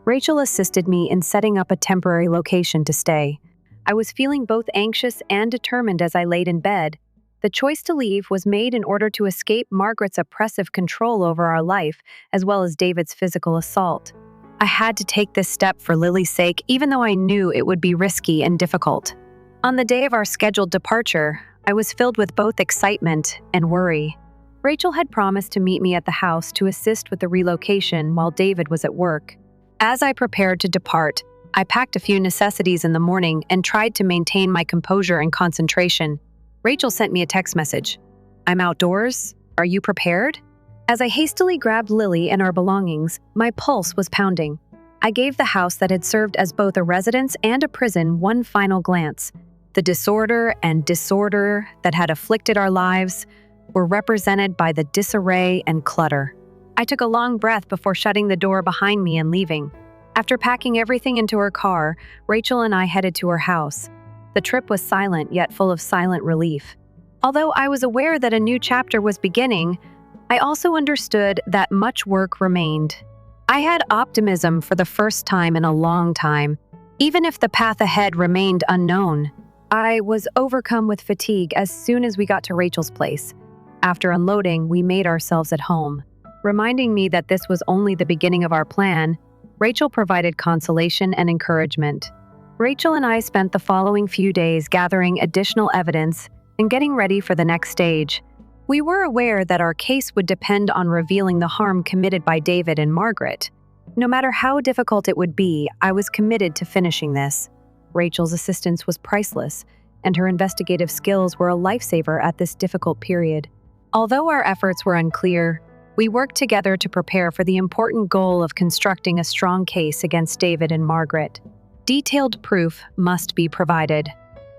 Rachel assisted me in setting up a temporary location to stay. I was feeling both anxious and determined as I laid in bed. The choice to leave was made in order to escape Margaret's oppressive control over our life, as well as David's physical assault. I had to take this step for Lily's sake, even though I knew it would be risky and difficult. On the day of our scheduled departure, I was filled with both excitement and worry. Rachel had promised to meet me at the house to assist with the relocation while David was at work. As I prepared to depart, I packed a few necessities in the morning and tried to maintain my composure and concentration. Rachel sent me a text message. "I'm outdoors. Are you prepared?" As I hastily grabbed Lily and our belongings, my pulse was pounding. I gave the house that had served as both a residence and a prison one final glance. The disorder and disorder that had afflicted our lives were represented by the disarray and clutter. I took a long breath before shutting the door behind me and leaving. After packing everything into her car, Rachel and I headed to her house. The trip was silent, yet full of silent relief. Although I was aware that a new chapter was beginning, I also understood that much work remained. I had optimism for the first time in a long time, even if the path ahead remained unknown. I was overcome with fatigue as soon as we got to Rachel's place. After unloading, we made ourselves at home. Reminding me that this was only the beginning of our plan, Rachel provided consolation and encouragement. Rachel and I spent the following few days gathering additional evidence and getting ready for the next stage. We were aware that our case would depend on revealing the harm committed by David and Margaret. No matter how difficult it would be, I was committed to finishing this. Rachel's assistance was priceless, and her investigative skills were a lifesaver at this difficult period. Although our efforts were unclear, we worked together to prepare for the important goal of constructing a strong case against David and Margaret. Detailed proof must be provided.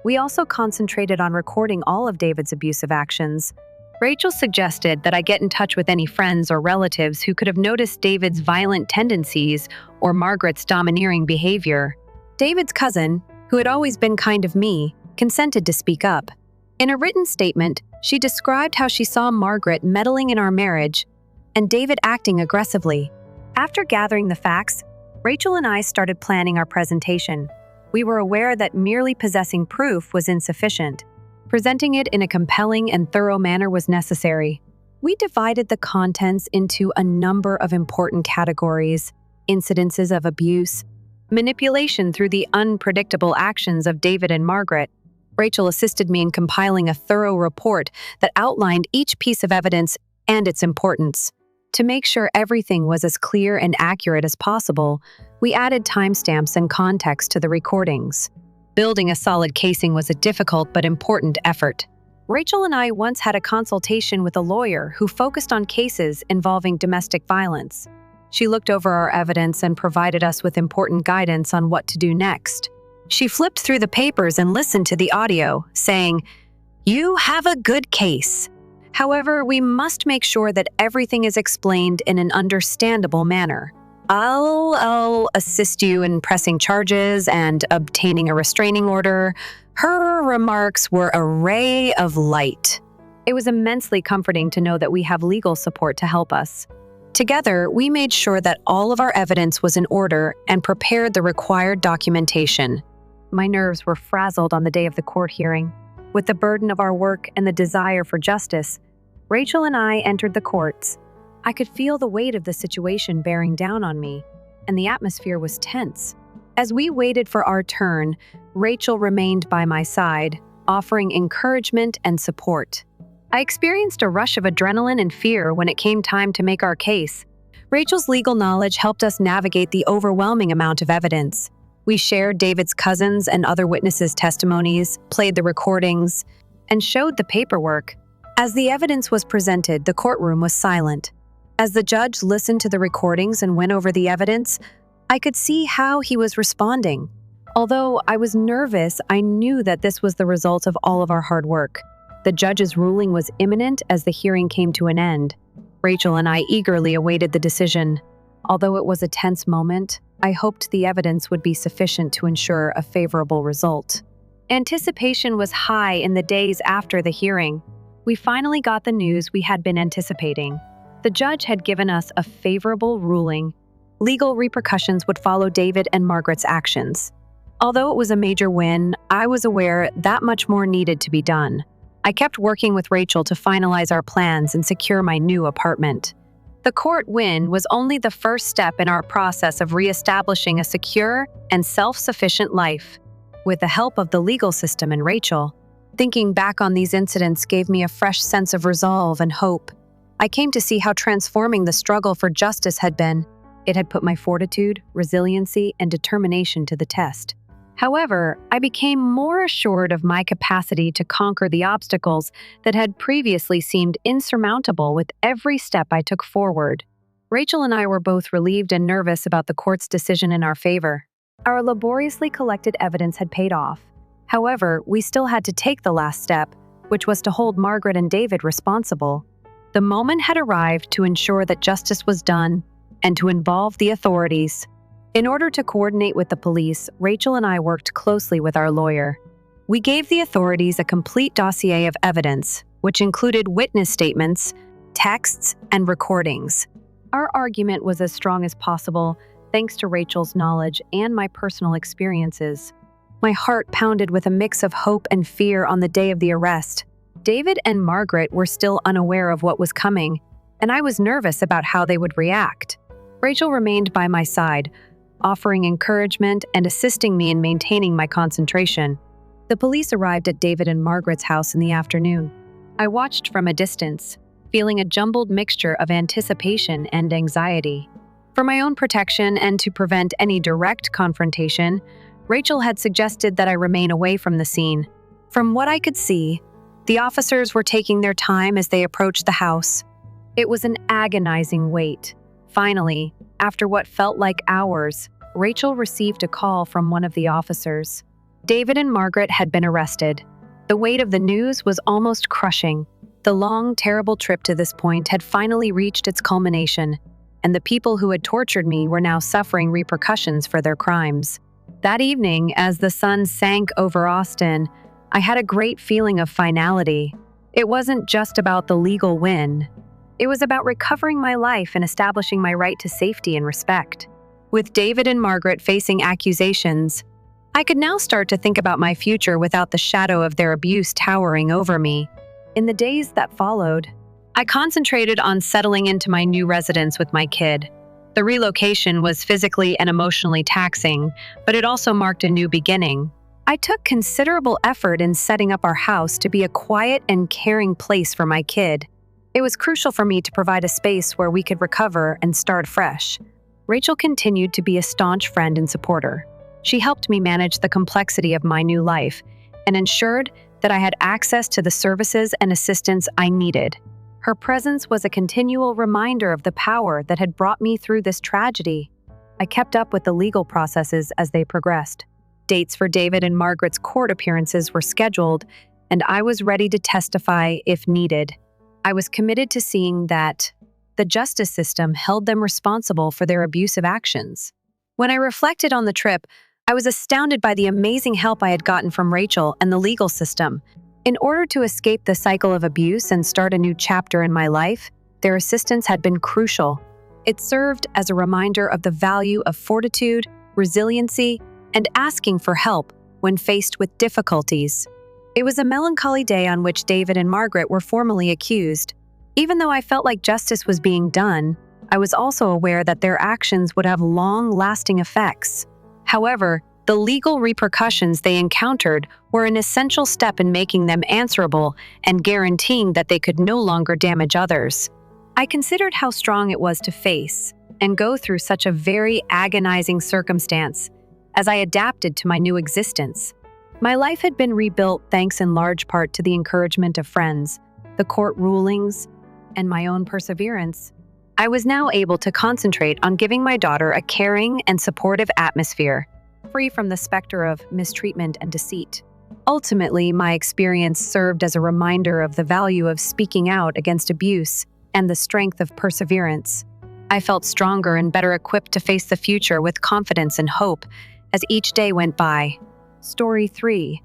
We also concentrated on recording all of David's abusive actions. Rachel suggested that I get in touch with any friends or relatives who could have noticed David's violent tendencies or Margaret's domineering behavior. David's cousin, who had always been kind of me, consented to speak up. In a written statement, she described how she saw Margaret meddling in our marriage and David acting aggressively. After gathering the facts, Rachel and I started planning our presentation. We were aware that merely possessing proof was insufficient. Presenting it in a compelling and thorough manner was necessary. We divided the contents into a number of important categories: incidences of abuse, manipulation through the unpredictable actions of David and Margaret. Rachel assisted me in compiling a thorough report that outlined each piece of evidence and its importance. To make sure everything was as clear and accurate as possible, we added timestamps and context to the recordings. Building a solid casing was a difficult but important effort. Rachel and I once had a consultation with a lawyer who focused on cases involving domestic violence. She looked over our evidence and provided us with important guidance on what to do next. She flipped through the papers and listened to the audio, saying, "You have a good case. However, we must make sure that everything is explained in an understandable manner. I'll assist you in pressing charges and obtaining a restraining order." Her remarks were a ray of light. It was immensely comforting to know that we have legal support to help us. Together, we made sure that all of our evidence was in order and prepared the required documentation. My nerves were frazzled on the day of the court hearing. With the burden of our work and the desire for justice, Rachel and I entered the courts. I could feel the weight of the situation bearing down on me, and the atmosphere was tense. As we waited for our turn, Rachel remained by my side, offering encouragement and support. I experienced a rush of adrenaline and fear when it came time to make our case. Rachel's legal knowledge helped us navigate the overwhelming amount of evidence. We shared David's cousins' and other witnesses' testimonies, played the recordings, and showed the paperwork. As the evidence was presented, the courtroom was silent. As the judge listened to the recordings and went over the evidence, I could see how he was responding. Although I was nervous, I knew that this was the result of all of our hard work. The judge's ruling was imminent as the hearing came to an end. Rachel and I eagerly awaited the decision. Although it was a tense moment, I hoped the evidence would be sufficient to ensure a favorable result. Anticipation was high in the days after the hearing. We finally got the news we had been anticipating. The judge had given us a favorable ruling. Legal repercussions would follow David and Margaret's actions. Although it was a major win, I was aware that much more needed to be done. I kept working with Rachel to finalize our plans and secure my new apartment. The court win was only the first step in our process of reestablishing a secure and self-sufficient life. With the help of the legal system and Rachel, thinking back on these incidents gave me a fresh sense of resolve and hope. I came to see how transforming the struggle for justice had been. It had put my fortitude, resiliency, and determination to the test. However, I became more assured of my capacity to conquer the obstacles that had previously seemed insurmountable with every step I took forward. Rachel and I were both relieved and nervous about the court's decision in our favor. Our laboriously collected evidence had paid off. However, we still had to take the last step, which was to hold Margaret and David responsible. The moment had arrived to ensure that justice was done and to involve the authorities. In order to coordinate with the police, Rachel and I worked closely with our lawyer. We gave the authorities a complete dossier of evidence, which included witness statements, texts, and recordings. Our argument was as strong as possible, thanks to Rachel's knowledge and my personal experiences. My heart pounded with a mix of hope and fear on the day of the arrest. David and Margaret were still unaware of what was coming, and I was nervous about how they would react. Rachel remained by my side, offering encouragement and assisting me in maintaining my concentration. The police arrived at David and Margaret's house in the afternoon. I watched from a distance, feeling a jumbled mixture of anticipation and anxiety. For my own protection and to prevent any direct confrontation, Rachel had suggested that I remain away from the scene. From what I could see, the officers were taking their time as they approached the house. It was an agonizing wait. Finally, after what felt like hours, Rachel received a call from one of the officers. David and Margaret had been arrested. The weight of the news was almost crushing. The long, terrible trip to this point had finally reached its culmination, and the people who had tortured me were now suffering repercussions for their crimes. That evening, as the sun sank over Austin, I had a great feeling of finality. It wasn't just about the legal win. It was about recovering my life and establishing my right to safety and respect. With David and Margaret facing accusations, I could now start to think about my future without the shadow of their abuse towering over me. In the days that followed, I concentrated on settling into my new residence with my kid. The relocation was physically and emotionally taxing, but it also marked a new beginning. I took considerable effort in setting up our house to be a quiet and caring place for my kid. It was crucial for me to provide a space where we could recover and start fresh. Rachel continued to be a staunch friend and supporter. She helped me manage the complexity of my new life and ensured that I had access to the services and assistance I needed. Her presence was a continual reminder of the power that had brought me through this tragedy. I kept up with the legal processes as they progressed. Dates for David and Margaret's court appearances were scheduled, and I was ready to testify if needed. I was committed to seeing that the justice system held them responsible for their abusive actions. When I reflected on the trip, I was astounded by the amazing help I had gotten from Rachel and the legal system. In order to escape the cycle of abuse and start a new chapter in my life, their assistance had been crucial. It served as a reminder of the value of fortitude, resiliency, and asking for help when faced with difficulties. It was a melancholy day on which David and Margaret were formally accused. Even though I felt like justice was being done, I was also aware that their actions would have long-lasting effects. However, the legal repercussions they encountered were an essential step in making them answerable and guaranteeing that they could no longer damage others. I considered how strong it was to face and go through such a very agonizing circumstance as I adapted to my new existence. My life had been rebuilt thanks in large part to the encouragement of friends, the court rulings, and my own perseverance. I was now able to concentrate on giving my daughter a caring and supportive atmosphere, free from the specter of mistreatment and deceit. Ultimately, my experience served as a reminder of the value of speaking out against abuse and the strength of perseverance. I felt stronger and better equipped to face the future with confidence and hope as each day went by. Story 3.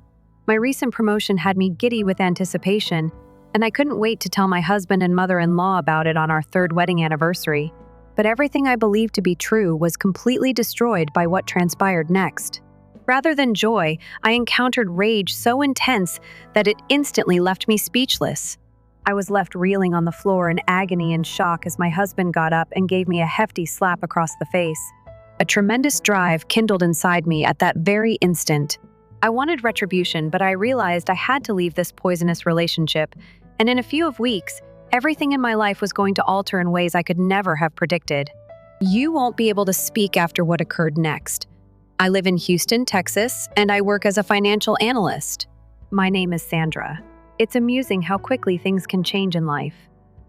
My recent promotion had me giddy with anticipation, and I couldn't wait to tell my husband and mother-in-law about it on our 3rd wedding anniversary. But everything I believed to be true was completely destroyed by what transpired next. Rather than joy, I encountered rage so intense that it instantly left me speechless. I was left reeling on the floor in agony and shock as my husband got up and gave me a hefty slap across the face. A tremendous drive kindled inside me at that very instant. I wanted retribution, but I realized I had to leave this poisonous relationship, and in a few weeks, everything in my life was going to alter in ways I could never have predicted. You won't be able to speak after what occurred next. I live in Houston, Texas, and I work as a financial analyst. My name is Sandra. It's amusing how quickly things can change in life.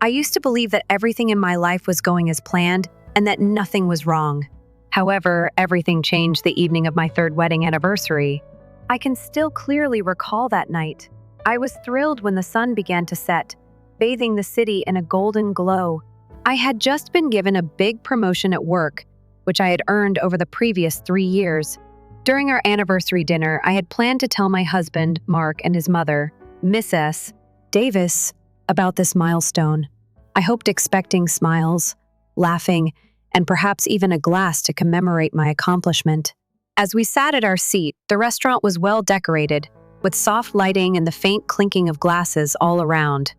I used to believe that everything in my life was going as planned and that nothing was wrong. However, everything changed the evening of my third wedding anniversary. I can still clearly recall that night. I was thrilled when the sun began to set, bathing the city in a golden glow. I had just been given a big promotion at work, which I had earned over the previous 3 years. During our anniversary dinner, I had planned to tell my husband, Mark, and his mother, Miss S. Davis, about this milestone. I hoped expecting smiles, laughing, and perhaps even a glass to commemorate my accomplishment. As we sat at our seat, the restaurant was well decorated, with soft lighting and the faint clinking of glasses all around.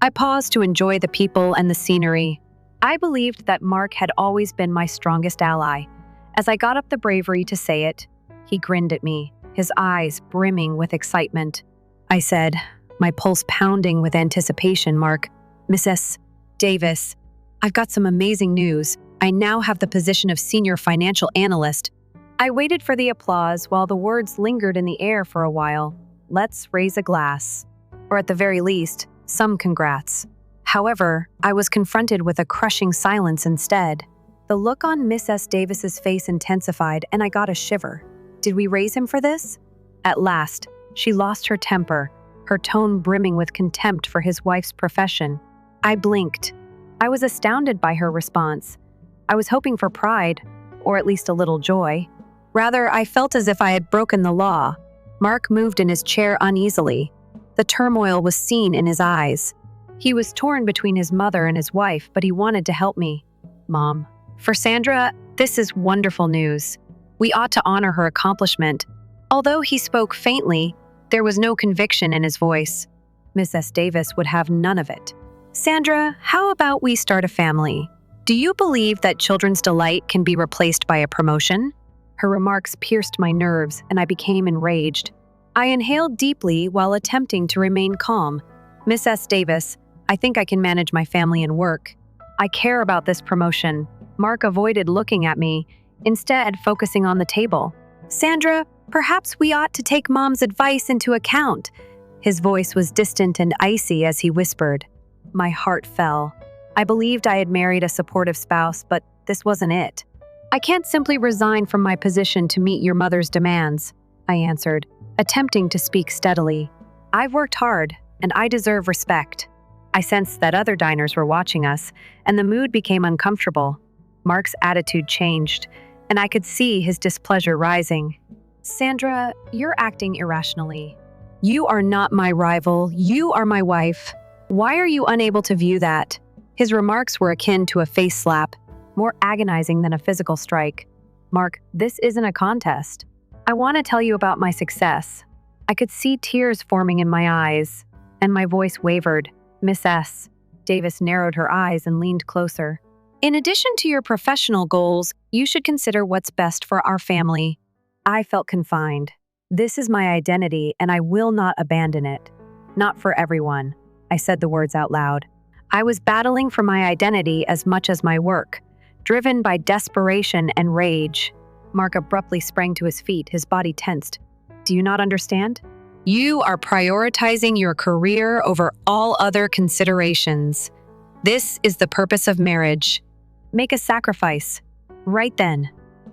I paused to enjoy the people and the scenery. I believed that Mark had always been my strongest ally. As I got up the bravery to say it, he grinned at me, his eyes brimming with excitement. I said, my pulse pounding with anticipation, Mark, Mrs. Davis, I've got some amazing news. I now have the position of senior financial analyst. I waited for the applause while the words lingered in the air for a while. Let's raise a glass. Or at the very least, some congrats. However, I was confronted with a crushing silence instead. The look on Miss S. Davis's face intensified, and I got a shiver. Did we raise him for this? At last, she lost her temper, her tone brimming with contempt for his wife's profession. I blinked. I was astounded by her response. I was hoping for pride, or at least a little joy. Rather, I felt as if I had broken the law. Mark moved in his chair uneasily. The turmoil was seen in his eyes. He was torn between his mother and his wife, but he wanted to help me. Mom. For Sandra, this is wonderful news. We ought to honor her accomplishment. Although he spoke faintly, there was no conviction in his voice. Miss S. Davis would have none of it. Sandra, how about we start a family? Do you believe that children's delight can be replaced by a promotion? Her remarks pierced my nerves, and I became enraged. I inhaled deeply while attempting to remain calm. Miss S. Davis, I think I can manage my family and work. I care about this promotion. Mark avoided looking at me, instead focusing on the table. Sandra, perhaps we ought to take Mom's advice into account. His voice was distant and icy as he whispered. My heart fell. I believed I had married a supportive spouse, but this wasn't it. I can't simply resign from my position to meet your mother's demands, I answered, attempting to speak steadily. I've worked hard, and I deserve respect. I sensed that other diners were watching us, and the mood became uncomfortable. Mark's attitude changed, and I could see his displeasure rising. Sandra, you're acting irrationally. You are not my rival. You are my wife. Why are you unable to view that? His remarks were akin to a face slap, more agonizing than a physical strike. Mark, this isn't a contest. I want to tell you about my success. I could see tears forming in my eyes, and my voice wavered. Miss S. Davis narrowed her eyes and leaned closer. In addition to your professional goals, you should consider what's best for our family. I felt confined. This is my identity, and I will not abandon it. Not for everyone. I said the words out loud. I was battling for my identity as much as my work, driven by desperation and rage. Mark abruptly sprang to his feet, his body tensed. Do you not understand? You are prioritizing your career over all other considerations. This is the purpose of marriage. Make a sacrifice. Right then,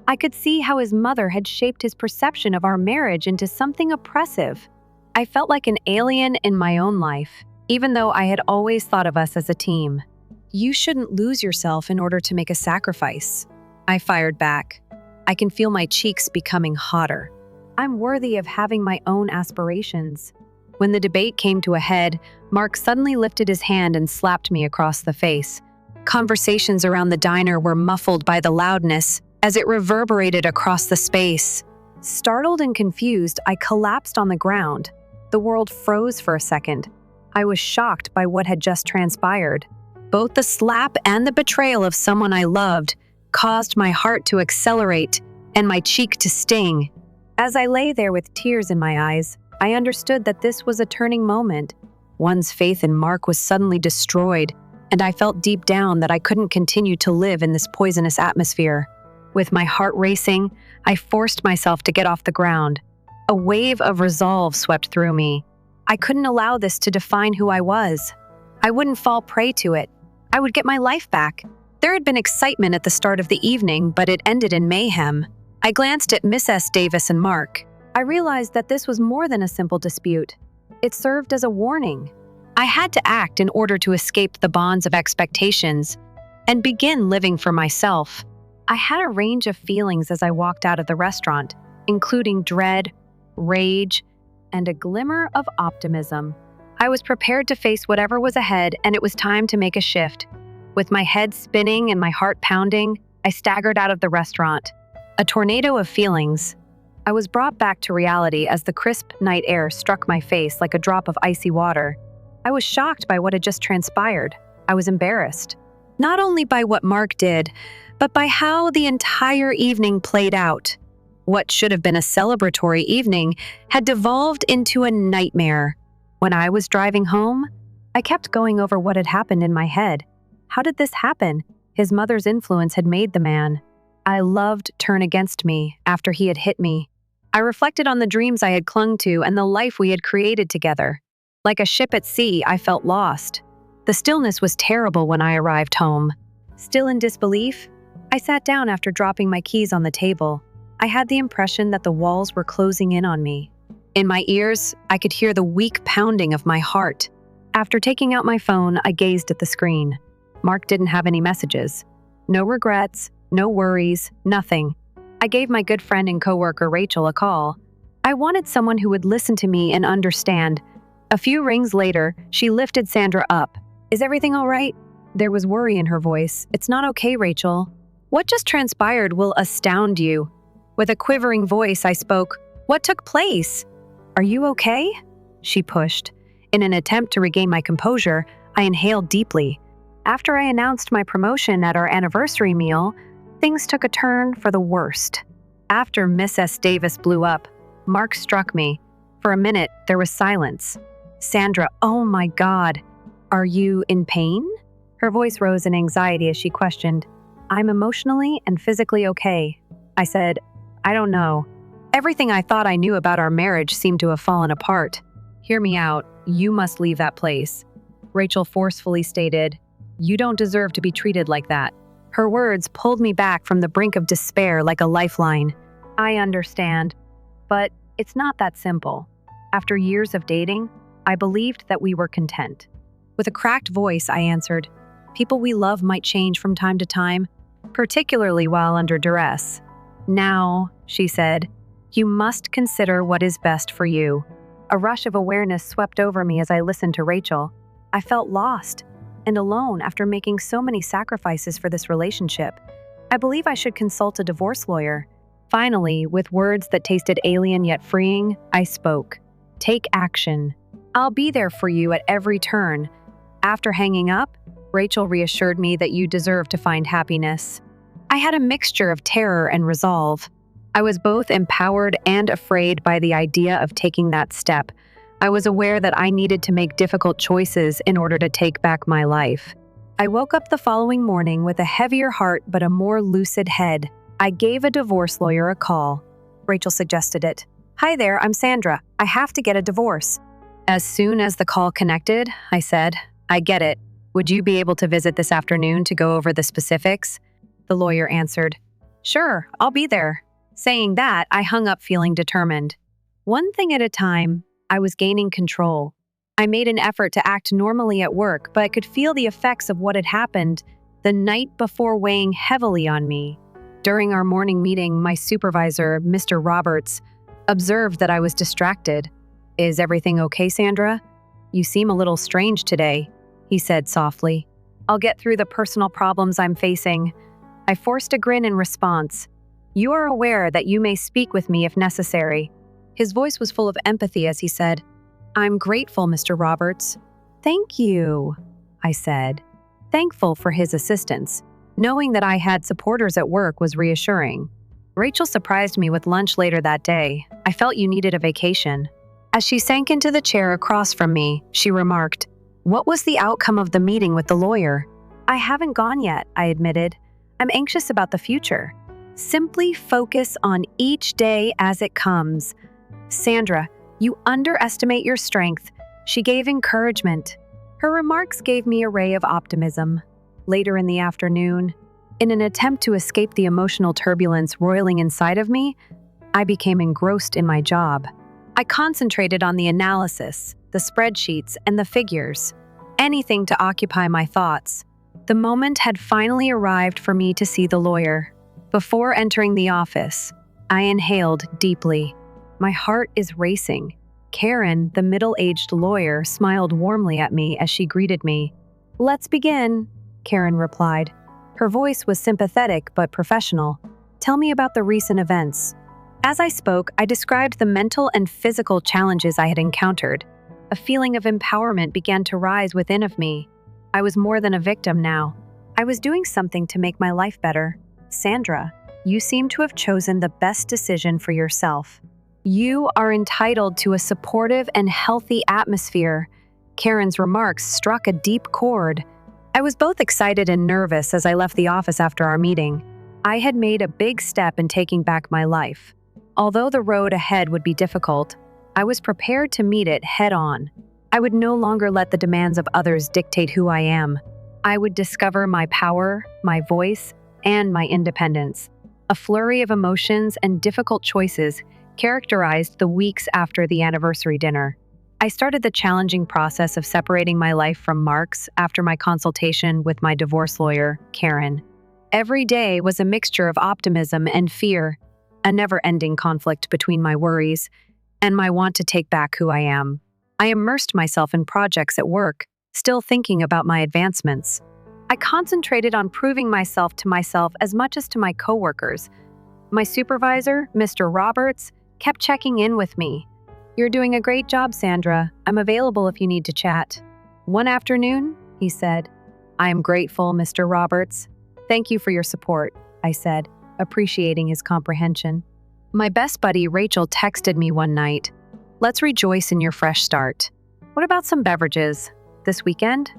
I could see how his mother had shaped his perception of our marriage into something oppressive. I felt like an alien in my own life, even though I had always thought of us as a team. You shouldn't lose yourself in order to make a sacrifice. I fired back. I can feel my cheeks becoming hotter. I'm worthy of having my own aspirations. When the debate came to a head, Mark suddenly lifted his hand and slapped me across the face. Conversations around the diner were muffled by the loudness as it reverberated across the space. Startled and confused, I collapsed on the ground. The world froze for a second. I was shocked by what had just transpired. Both the slap and the betrayal of someone I loved caused my heart to accelerate and my cheek to sting. As I lay there with tears in my eyes, I understood that this was a turning moment. One's faith in Mark was suddenly destroyed, and I felt deep down that I couldn't continue to live in this poisonous atmosphere. With my heart racing, I forced myself to get off the ground. A wave of resolve swept through me. I couldn't allow this to define who I was. I wouldn't fall prey to it. I would get my life back. There had been excitement at the start of the evening, but it ended in mayhem. I glanced at Miss S. Davis and Mark. I realized that this was more than a simple dispute. It served as a warning. I had to act in order to escape the bonds of expectations and begin living for myself. I had a range of feelings as I walked out of the restaurant, including dread, rage, and a glimmer of optimism. I was prepared to face whatever was ahead, and it was time to make a shift. With my head spinning and my heart pounding, I staggered out of the restaurant. A tornado of feelings. I was brought back to reality as the crisp night air struck my face like a drop of icy water. I was shocked by what had just transpired. I was embarrassed. Not only by what Mark did, but by how the entire evening played out. What should have been a celebratory evening had devolved into a nightmare. When I was driving home, I kept going over what had happened in my head. How did this happen? His mother's influence had made the man I loved turn against me after he had hit me. I reflected on the dreams I had clung to and the life we had created together. Like a ship at sea, I felt lost. The stillness was terrible when I arrived home. Still in disbelief, I sat down after dropping my keys on the table. I had the impression that the walls were closing in on me. In my ears, I could hear the weak pounding of my heart. After taking out my phone, I gazed at the screen. Mark didn't have any messages. No regrets, no worries, nothing. I gave my good friend and coworker Rachel a call. I wanted someone who would listen to me and understand. A few rings later, she lifted Sandra up. "Is everything all right?" There was worry in her voice. "It's not okay, Rachel. What just transpired will astound you." With a quivering voice, I spoke. "What took place?" "Are you okay?" She pushed. In an attempt to regain my composure, I inhaled deeply. After I announced my promotion at our anniversary meal, things took a turn for the worst. After Miss S. Davis blew up, Mark struck me. For a minute, there was silence. "Sandra, oh my God, are you in pain?" Her voice rose in anxiety as she questioned. "I'm emotionally and physically okay," I said. "I don't know. Everything I thought I knew about our marriage seemed to have fallen apart." "Hear me out. You must leave that place," Rachel forcefully stated. "You don't deserve to be treated like that." Her words pulled me back from the brink of despair like a lifeline. "I understand, but it's not that simple." After years of dating, I believed that we were content. With a cracked voice, I answered, "People we love might change from time to time, particularly while under duress." "Now," she said, "you must consider what is best for you." A rush of awareness swept over me as I listened to Rachel. I felt lost and alone after making so many sacrifices for this relationship. I believe I should consult a divorce lawyer. Finally, with words that tasted alien yet freeing, I spoke. "Take action. I'll be there for you at every turn." After hanging up, Rachel reassured me that you deserve to find happiness. I had a mixture of terror and resolve. I was both empowered and afraid by the idea of taking that step. I was aware that I needed to make difficult choices in order to take back my life. I woke up the following morning with a heavier heart but a more lucid head. I gave a divorce lawyer a call. Rachel suggested it. "Hi there, I'm Sandra. I have to get a divorce." As soon as the call connected, I said, "I get it. Would you be able to visit this afternoon to go over the specifics?" The lawyer answered, "Sure, I'll be there." Saying that, I hung up feeling determined. One thing at a time, I was gaining control. I made an effort to act normally at work, but I could feel the effects of what had happened the night before weighing heavily on me. During our morning meeting, my supervisor, Mr. Roberts, observed that I was distracted. "Is everything okay, Sandra? You seem a little strange today," he said softly. "I'll get through the personal problems I'm facing." I forced a grin in response. "You are aware that you may speak with me if necessary." His voice was full of empathy as he said, "I'm grateful, Mr. Roberts. Thank you, I said, thankful for his assistance. Knowing that I had supporters at work was reassuring. Rachel surprised me with lunch later that day. I felt you needed a vacation. As she sank into the chair across from me, she remarked, "What was the outcome of the meeting with the lawyer?" "I haven't gone yet," I admitted. "I'm anxious about the future." "Simply focus on each day as it comes." "Sandra, you underestimate your strength." She gave encouragement. Her remarks gave me a ray of optimism. Later in the afternoon, in an attempt to escape the emotional turbulence roiling inside of me, I became engrossed in my job. I concentrated on the analysis, the spreadsheets, and the figures. Anything to occupy my thoughts. The moment had finally arrived for me to see the lawyer. Before entering the office, I inhaled deeply. My heart is racing. Karen, the middle-aged lawyer, smiled warmly at me as she greeted me. "Let's begin," Karen replied. Her voice was sympathetic but professional. "Tell me about the recent events." As I spoke, I described the mental and physical challenges I had encountered. A feeling of empowerment began to rise within of me. I was more than a victim now. I was doing something to make my life better. "Sandra, you seem to have chosen the best decision for yourself. You are entitled to a supportive and healthy atmosphere." Karen's remarks struck a deep chord. I was both excited and nervous as I left the office after our meeting. I had made a big step in taking back my life. Although the road ahead would be difficult, I was prepared to meet it head-on. I would no longer let the demands of others dictate who I am. I would discover my power, my voice, and my independence. A flurry of emotions and difficult choices characterized the weeks after the anniversary dinner. I started the challenging process of separating my life from Mark's after my consultation with my divorce lawyer, Karen. Every day was a mixture of optimism and fear, a never-ending conflict between my worries and my want to take back who I am. I immersed myself in projects at work, still thinking about my advancements. I concentrated on proving myself to myself as much as to my coworkers. My supervisor, Mr. Roberts, kept checking in with me. "You're doing a great job, Sandra. I'm available if you need to chat." One afternoon, he said, "I am grateful, Mr. Roberts. Thank you for your support," I said, appreciating his comprehension. My best buddy, Rachel, texted me one night. "Let's rejoice in your fresh start. What about some beverages? This weekend?"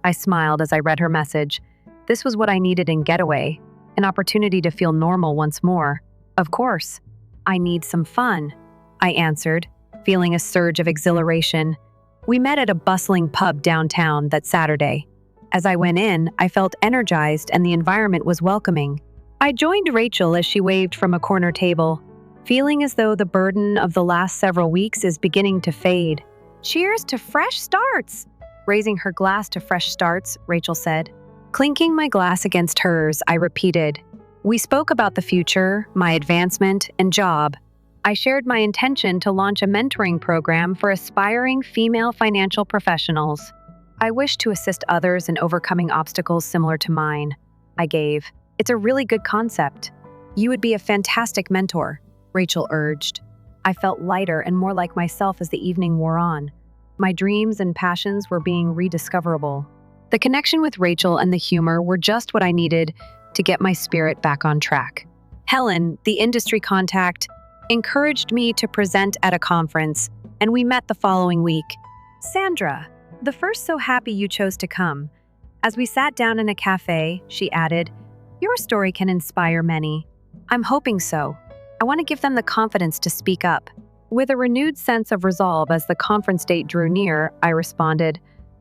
I smiled as I read her message. This was what I needed in Getaway, an opportunity to feel normal once more. "Of course. I need some fun," I answered, feeling a surge of exhilaration. We met at a bustling pub downtown that Saturday. As I went in, I felt energized and the environment was welcoming. I joined Rachel as she waved from a corner table, feeling as though the burden of the last several weeks is beginning to fade. "Cheers to fresh starts!" Raising her glass to fresh starts, Rachel said. Clinking my glass against hers, I repeated. We spoke about the future, my advancement, and job. I shared my intention to launch a mentoring program for aspiring female financial professionals. I wish to assist others in overcoming obstacles similar to mine. I gave. "It's a really good concept. You would be a fantastic mentor," Rachel urged. I felt lighter and more like myself as the evening wore on. My dreams and passions were being rediscoverable. The connection with Rachel and the humor were just what I needed to get my spirit back on track. Helen, the industry contact, encouraged me to present at a conference, and we met the following week. "Sandra, the first so happy you chose to come." As we sat down in a cafe, she added, "Your story can inspire many." "I'm hoping so. I want to give them the confidence to speak up." With a renewed sense of resolve as the conference date drew near, I responded,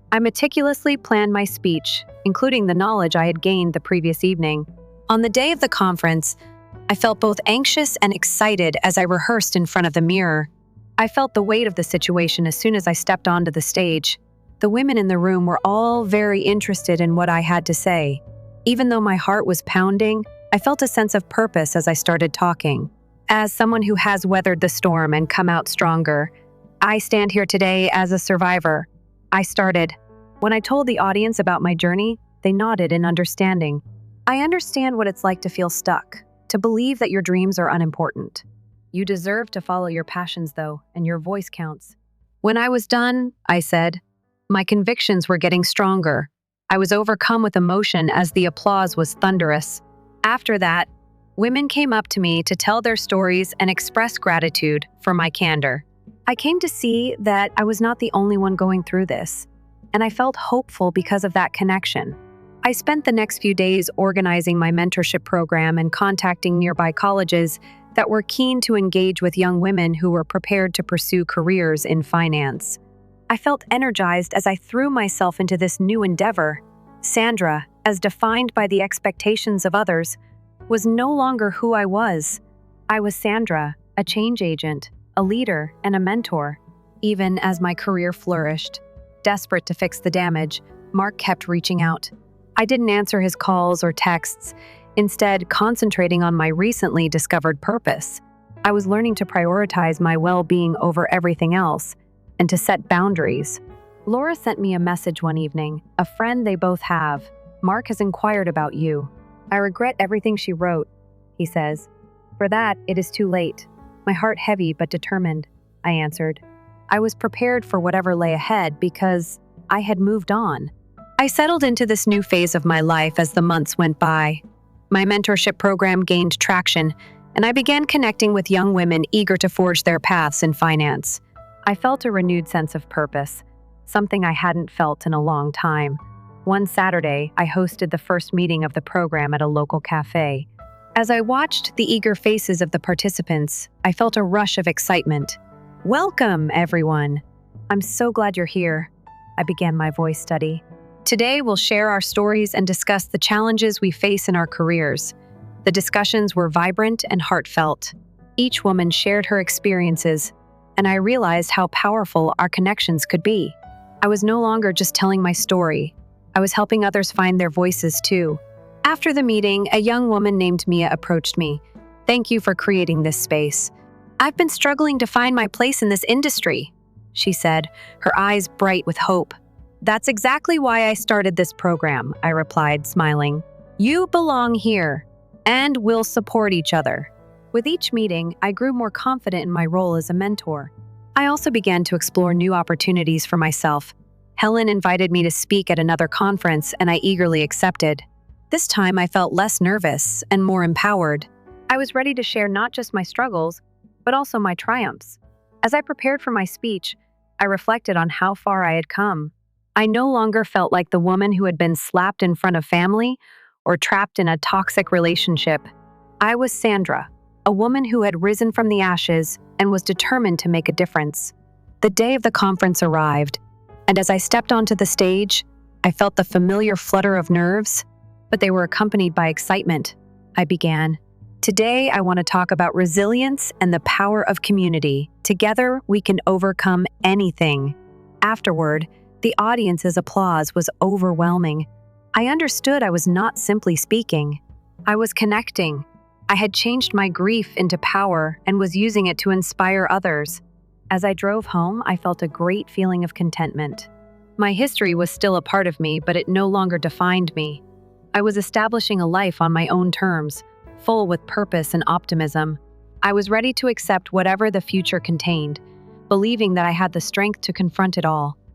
I meticulously planned my speech, including the knowledge I had gained the previous evening. On the day of the conference, I felt both anxious and excited as I rehearsed in front of the mirror. I felt the weight of the situation as soon as I stepped onto the stage. The women in the room were all very interested in what I had to say. Even though my heart was pounding, I felt a sense of purpose as I started talking. As someone who has weathered the storm and come out stronger, I stand here today as a survivor. I started. When I told the audience about my journey, they nodded in understanding. I understand what it's like to feel stuck, to believe that your dreams are unimportant. You deserve to follow your passions, though, and your voice counts. When I was done, I said, My convictions were getting stronger. I was overcome with emotion as the applause was thunderous. After that, women came up to me to tell their stories and express gratitude for my candor. I came to see that I was not the only one going through this, and I felt hopeful because of that connection. I spent the next few days organizing my mentorship program and contacting nearby colleges that were keen to engage with young women who were prepared to pursue careers in finance. I felt energized as I threw myself into this new endeavor. Sandra, as defined by the expectations of others, was no longer who I was. I was Sandra, a change agent, a leader, and a mentor. Even as my career flourished, desperate to fix the damage, Mark kept reaching out. I didn't answer his calls or texts, instead concentrating on my recently discovered purpose. I was learning to prioritize my well-being over everything else and to set boundaries. Laura sent me a message one evening, a friend they both have. Mark has inquired about you. I regret everything she wrote, he says. For that, it is too late. My heart heavy but determined, I answered. I was prepared for whatever lay ahead because I had moved on. I settled into this new phase of my life as the months went by. My mentorship program gained traction, and I began connecting with young women eager to forge their paths in finance. I felt a renewed sense of purpose, something I hadn't felt in a long time. One Saturday, I hosted the first meeting of the program at a local cafe. As I watched the eager faces of the participants, I felt a rush of excitement. Welcome, everyone. I'm so glad you're here. I began my voice study. Today, we'll share our stories and discuss the challenges we face in our careers. The discussions were vibrant and heartfelt. Each woman shared her experiences, and I realized how powerful our connections could be. I was no longer just telling my story. I was helping others find their voices too. After the meeting, a young woman named Mia approached me. Thank you for creating this space. I've been struggling to find my place in this industry, she said, her eyes bright with hope. That's exactly why I started this program, I replied, smiling. You belong here, and we'll support each other. With each meeting, I grew more confident in my role as a mentor. I also began to explore new opportunities for myself. Helen invited me to speak at another conference, and I eagerly accepted. This time, I felt less nervous and more empowered. I was ready to share not just my struggles, but also my triumphs. As I prepared for my speech, I reflected on how far I had come. I no longer felt like the woman who had been slapped in front of family or trapped in a toxic relationship. I was Sandra, a woman who had risen from the ashes and was determined to make a difference. The day of the conference arrived, and as I stepped onto the stage, I felt the familiar flutter of nerves, but they were accompanied by excitement. I began. Today, I want to talk about resilience and the power of community. Together, we can overcome anything. Afterward, the audience's applause was overwhelming. I understood I was not simply speaking. I was connecting. I had changed my grief into power and was using it to inspire others. As I drove home, I felt a great feeling of contentment. My history was still a part of me, but it no longer defined me. I was establishing a life on my own terms, full with purpose and optimism. I was ready to accept whatever the future contained, believing that I had the strength to confront it all.